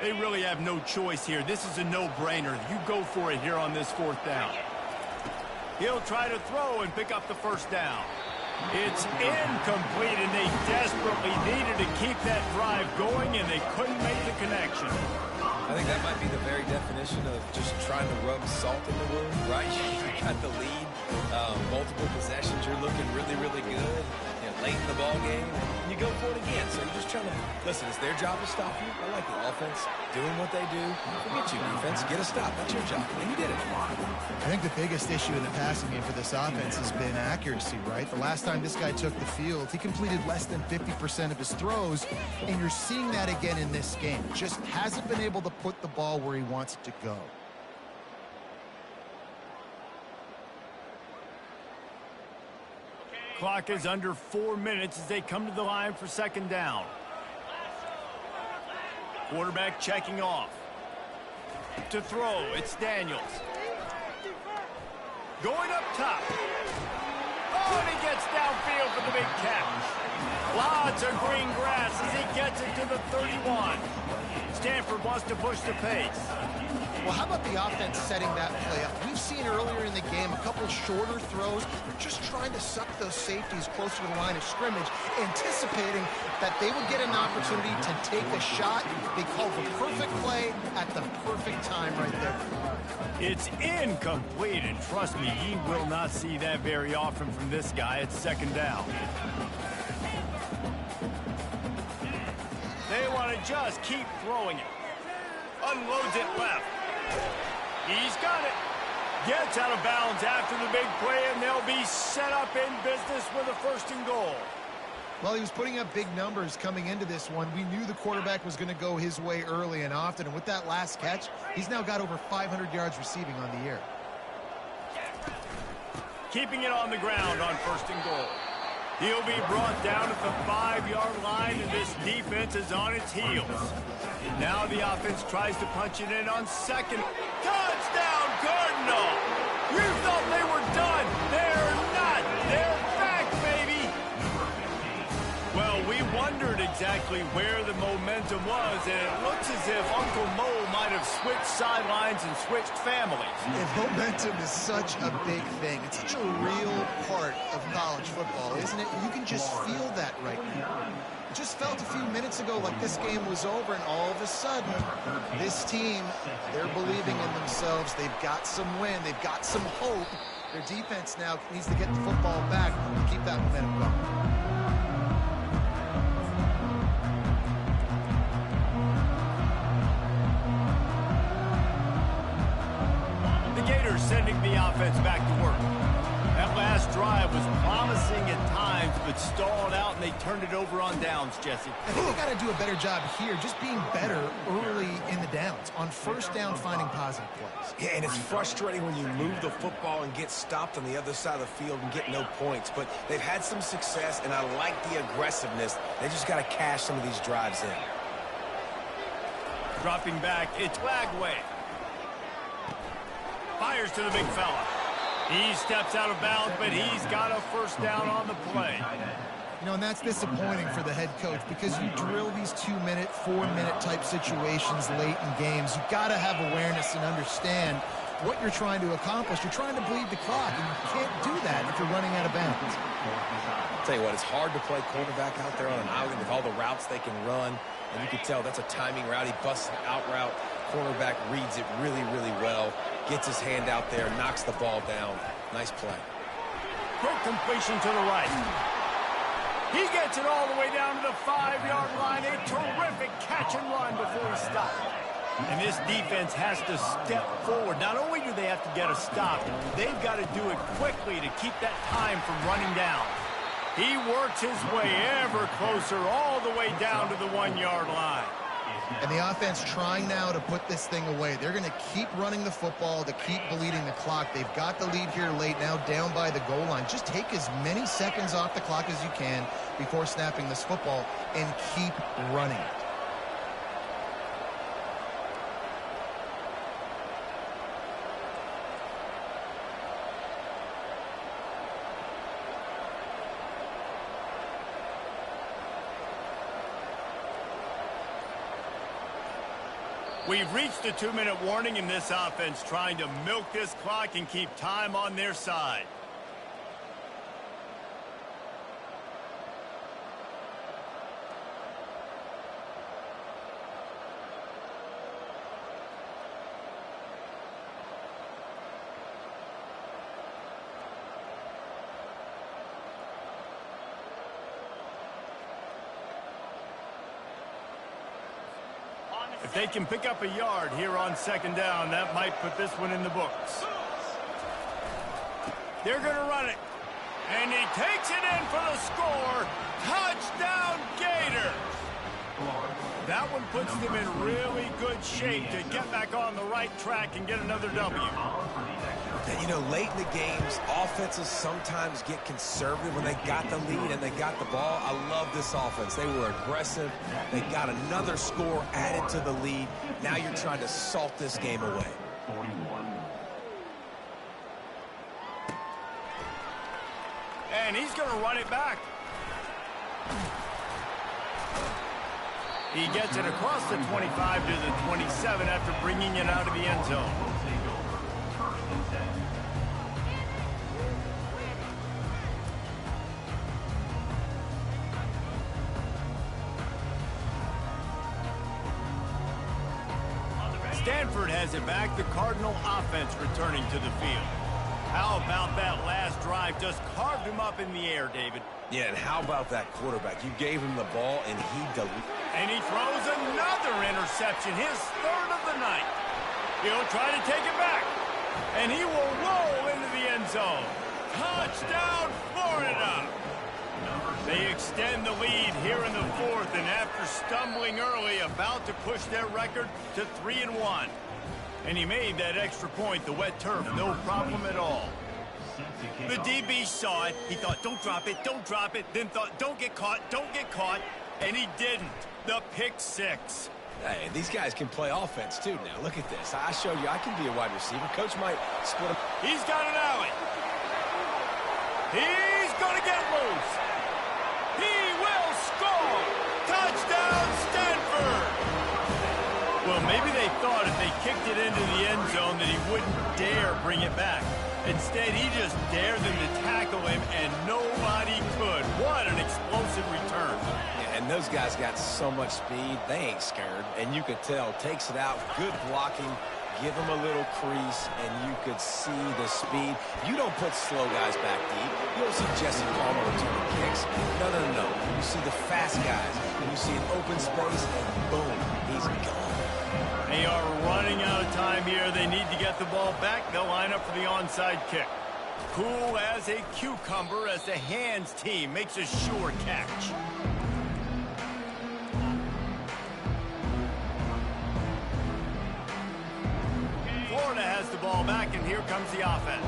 They really have no choice here. This is a no-brainer. You go for it here on this 4th down. He'll try to throw and pick up the first down. It's incomplete, and they desperately needed to keep that drive going, and they couldn't make the connection. I think that might be the very definition of just trying to rub salt in the wound, right? You got the lead, multiple possessions, you're looking really, really good. You know, late in the ball game, and you go for it again. So you're just trying to, listen, it's their job to stop you. I like the offense doing what they do. Forget you, defense, get a stop. That's your job, and you did it. I think the biggest issue in the passing game for this offense has been accuracy, right? The last time this guy took the field, he completed less than 50% of his throws, and you're seeing that again in this game. Just hasn't been able to put the ball where he wants it to go. Clock is under 4 minutes as they come to the line for 2nd down. Quarterback checking off. To throw, it's Daniels. Going up top. Oh, and he gets downfield for the big catch. Lots of green grass as he gets it to the 31. Stanford wants to push the pace. Well, how about the offense setting that play up? We've seen earlier in the game a couple shorter throws. They're just trying to suck those safeties closer to the line of scrimmage, anticipating that they would get an opportunity to take a shot. They called the perfect play at the perfect time right there. It's incomplete, and trust me, he will not see that very often from this guy. It's 2nd down. They want to just keep throwing it. Unloads it left. He's got it. Gets out of bounds after the big play, and they'll be set up in business with a 1st and goal. Well, he was putting up big numbers coming into this one. We knew the quarterback was going to go his way early and often, and with that last catch, he's now got over 500 yards receiving on the year. Keeping it on the ground on 1st and goal. He'll be brought down at the 5-yard line, and this defense is on its heels. Now the offense tries to punch it in on 2nd. Touchdown, Cardinal! You thought they were done. They're not. They're back, baby. Well, we wondered exactly where the momentum was, and it looks as if Uncle Mo might have have switched sidelines and switched families. And momentum is such a big thing. It's such a real part of college football, isn't it? You can just feel that right now. It just felt a few minutes ago like this game was over, and all of a sudden, this team, they're believing in themselves. They've got some wind. They've got some hope. Their defense now needs to get the football back and keep that momentum going. Sending the offense back to work. That last drive was promising at times, but stalled out, and they turned it over on downs, Jesse. I think they got to do a better job here, just being better early in the downs, on first down, finding positive plays. Yeah, and it's frustrating when you move the football and get stopped on the other side of the field and get no points, but they've had some success, and I like the aggressiveness. They just got to cash some of these drives in. Dropping back, it's Lagway. Fires to the big fella. He steps out of bounds, but he's got a first down on the play. You know, and that's disappointing for the head coach because you drill these 2-minute, 4-minute type situations late in games. You've got to have awareness and understand what you're trying to accomplish. You're trying to bleed the clock, and you can't do that if you're running out of bounds. I'll tell you what, it's hard to play quarterback out there on an island with all the routes they can run, and you can tell that's a timing route. He busts an out route. Cornerback reads it really, really well. Gets his hand out there, knocks the ball down. Nice play. Quick completion to the right. He gets it all the way down to the 5-yard line. A terrific catch and run before he stopped. And this defense has to step forward. Not only do they have to get a stop, they've got to do it quickly to keep that time from running down. He works his way ever closer all the way down to the 1-yard line. And the offense trying now to put this thing away. They're going to keep running the football to keep bleeding the clock. They've got the lead here late, now down by the goal line. Just take as many seconds off the clock as you can before snapping this football and keep running it. We've reached the 2-minute warning in this offense, trying to milk this clock and keep time on their side. If they can pick up a yard here on second down, that might put this one in the books. They're going to run it. And he takes it in for the score. Touchdown, Gators! That one puts them in really good shape to get back on the right track and get another W. And, you know, late in the games, offenses sometimes get conservative when they got the lead and they got the ball. I love this offense. They were aggressive. They got another score added to the lead. Now you're trying to salt this game away. And he's going to run it back. He gets it across the 25 to the 27 after bringing it out of the end zone. Stanford has it back. The Cardinal offense returning to the field. How about that last drive? Just carved him up in the air, David. Yeah, and how about that quarterback? You gave him the ball, and he delivered. And he throws another interception, his third of the night. He'll try to take it back, and he will roll into the end zone. Touchdown, Florida! They extend the lead here in the fourth, and after stumbling early, about to push their record to 3-1. And he made that extra point, the wet turf, no problem at all. The DB saw it. He thought, don't drop it, then thought, don't get caught, and he didn't. The pick six. Hey, these guys can play offense, too, now. Look at this. I showed you I can be a wide receiver. Coach might split him. He's got an alley. He's going to get loose. He will score. Touchdown, Stanford. Well, maybe they thought if they kicked it into the end zone that he wouldn't dare bring it back. Instead, he just dared them to tackle him, and nobody could. What an explosive return. Yeah, and those guys got so much speed, they ain't scared. And you could tell, takes it out, good blocking, give him a little crease, and you could see the speed. You don't put slow guys back deep. You don't see Jesse Palmer returning kicks. No, no, no. You see the fast guys, and you see an open space, and boom, he's gone. They are running out of time here. They need to get the ball back. They'll line up for the onside kick. Cool as a cucumber as the hands team makes a sure catch. Florida has the ball back, and here comes the offense.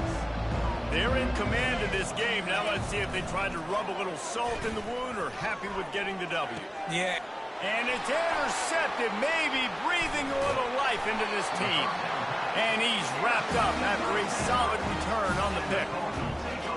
They're in command of this game. Now let's see if they try to rub a little salt in the wound or happy with getting the W. Yeah. And it's intercepted, maybe breathing a little life into this team. And he's wrapped up after a solid return on the pick.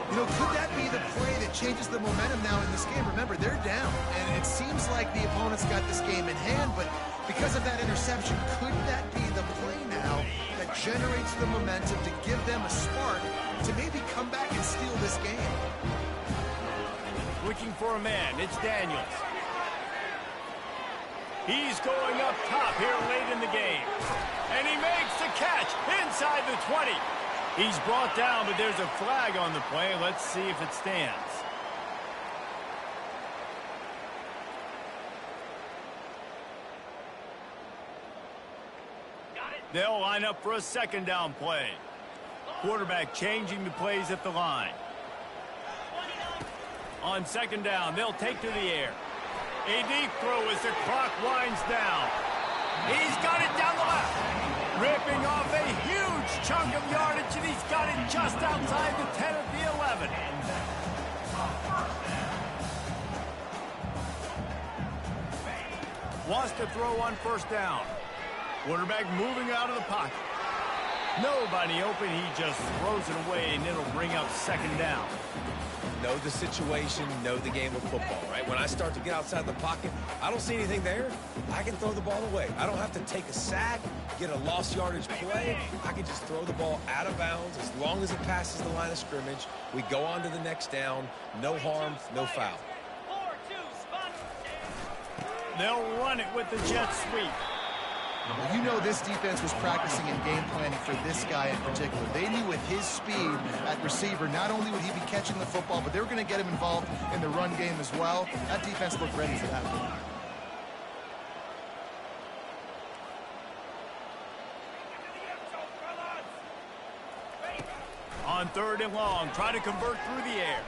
You know, could that be the play that changes the momentum now in this game? Remember, they're down, and it seems like the opponent's got this game in hand, but because of that interception, could that be the play now that generates the momentum to give them a spark to maybe come back and steal this game? Looking for a man, it's Daniels. He's going up top here late in the game. And he makes the catch inside the 20. He's brought down, but there's a flag on the play. Let's see if it stands. They'll line up for a second down play. Quarterback changing the plays at the line. On second down, they'll take to the air. A deep throw as the clock winds down. He's got it down the left. Ripping off a huge chunk of yardage, and he's got it just outside the 10 of the 11. Wants to throw on first down. Quarterback moving out of the pocket. Nobody open, he just throws it away, and it'll bring up second down. Know the situation, know the game of football, right? When I start to get outside the pocket, I don't see anything there. I can throw the ball away. I don't have to take a sack, get a lost yardage play. I can just throw the ball out of bounds as long as it passes the line of scrimmage. We go on to the next down. No harm, no foul. They'll run it with the jet sweep. Well, you know this defense was practicing and game planning for this guy in particular. They knew with his speed at receiver, not only would he be catching the football, but they were going to get him involved in the run game as well. That defense looked ready for that. On third and long, try to convert through the air.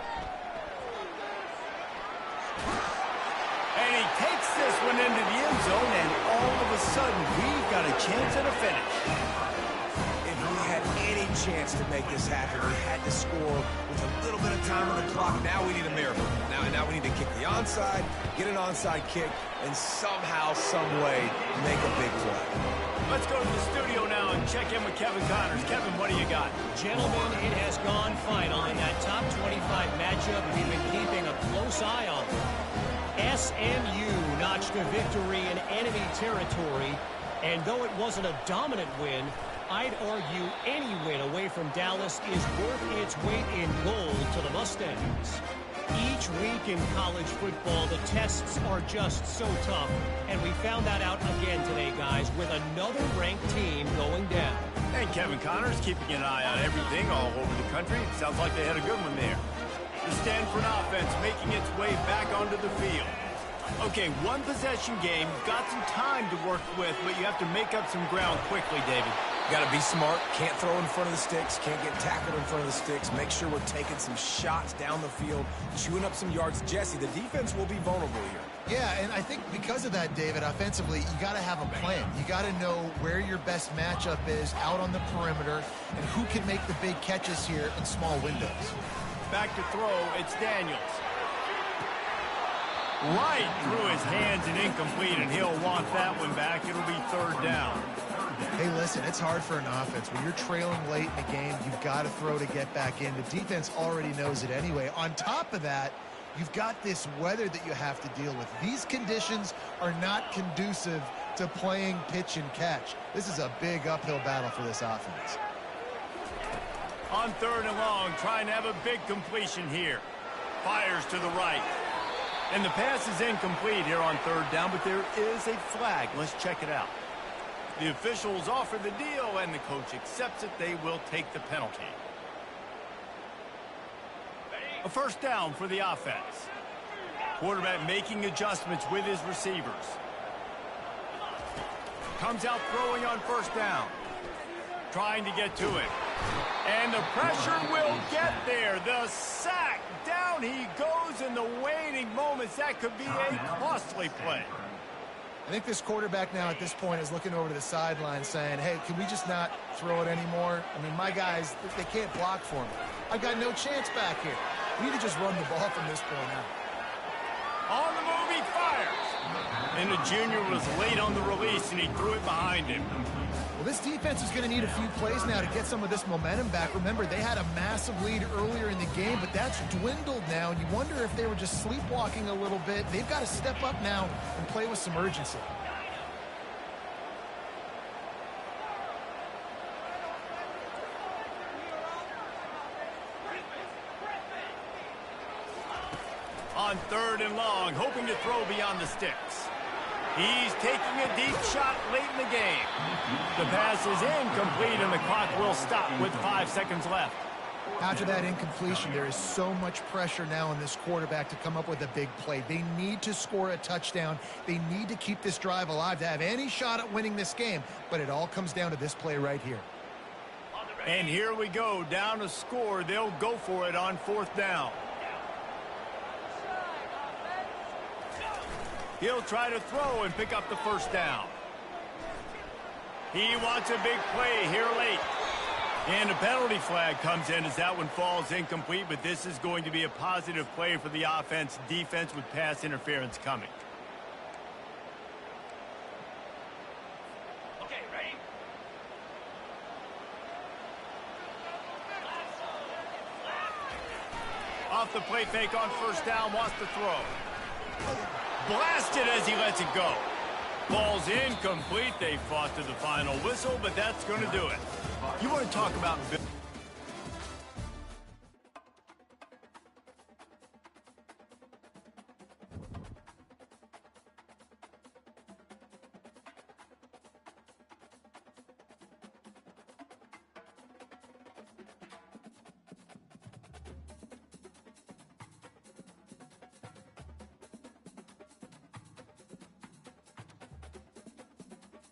And he takes this one into the end zone, and all of a sudden, we've got a chance at a finish. If we had any chance to make this happen, we had to score with a little bit of time on the clock. Now we need a miracle. Now we need to kick the onside, get an onside kick, and somehow, some way, make a big play. Let's go to the studio now and check in with Kevin Connors. Kevin, what do you got? Gentlemen, it has gone final in that top 25 matchup. We've been keeping a close eye on it. SMU notched a victory in enemy territory, and though it wasn't a dominant win, I'd argue any win away from Dallas is worth its weight in gold to the Mustangs. Each week in college football, the tests are just so tough, and we found that out again today, guys, with another ranked team going down. And Kevin Connors keeping an eye on everything all over the country. Sounds like they had a good one there. The Stanford offense making its way back onto the field. Okay, one possession game. You've got some time to work with, but you have to make up some ground quickly, David. Got to be smart. Can't throw in front of the sticks. Can't get tackled in front of the sticks. Make sure we're taking some shots down the field, chewing up some yards. Jesse, the defense will be vulnerable here. Yeah, and I think because of that, David, offensively, you got to have a plan. You got to know where your best matchup is out on the perimeter and who can make the big catches here in small windows. Back to throw, it's Daniels. Right through his hands and incomplete, and he'll want that one back. It'll be third down. Hey, listen, it's hard for an offense. When you're trailing late in the game, you've got to throw to get back in. The defense already knows it anyway. On top of that, you've got this weather that you have to deal with. These conditions are not conducive to playing pitch and catch. This is a big uphill battle for this offense. On 3rd and long, trying to have a big completion here. Fires to the right. And the pass is incomplete here on 3rd down, but there is a flag. Let's check it out. The officials offer the deal, and the coach accepts it. They will take the penalty. A 1st down for the offense. Quarterback making adjustments with his receivers. Comes out throwing on 1st down. Trying to get to it. And the pressure will get there. The sack. Down he goes in the waning moments. That could be a costly play. I think this quarterback now at this point is looking over to the sideline saying, hey, can we just not throw it anymore? I mean, my guys, they can't block for me. I've got no chance back here. We need to just run the ball from this point out. On the move, he fires. And the junior was late on the release, and he threw it behind him. Well, this defense is going to need a few plays now to get some of this momentum back. Remember, they had a massive lead earlier in the game, but that's dwindled now, and you wonder if they were just sleepwalking a little bit. They've got to step up now and play with some urgency. On 3rd and long, hoping to throw beyond the sticks. He's taking a deep shot late in the game. The pass is incomplete, and the clock will stop with 5 seconds left. After that incompletion, there is so much pressure now on this quarterback to come up with a big play. They need to score a touchdown. They need to keep this drive alive to have any shot at winning this game, but it all comes down to this play right here. And here we go, down to score. They'll go for it on 4th down. He'll try to throw and pick up the 1st down. He wants a big play here late. And a penalty flag comes in as that one falls incomplete, but this is going to be a positive play for the offense. Defense with pass interference coming. Okay, ready? Off the play fake on 1st down, wants to throw. Blasted as he lets it go. Ball's incomplete. They fought to the final whistle, but that's going to do it. You want to talk about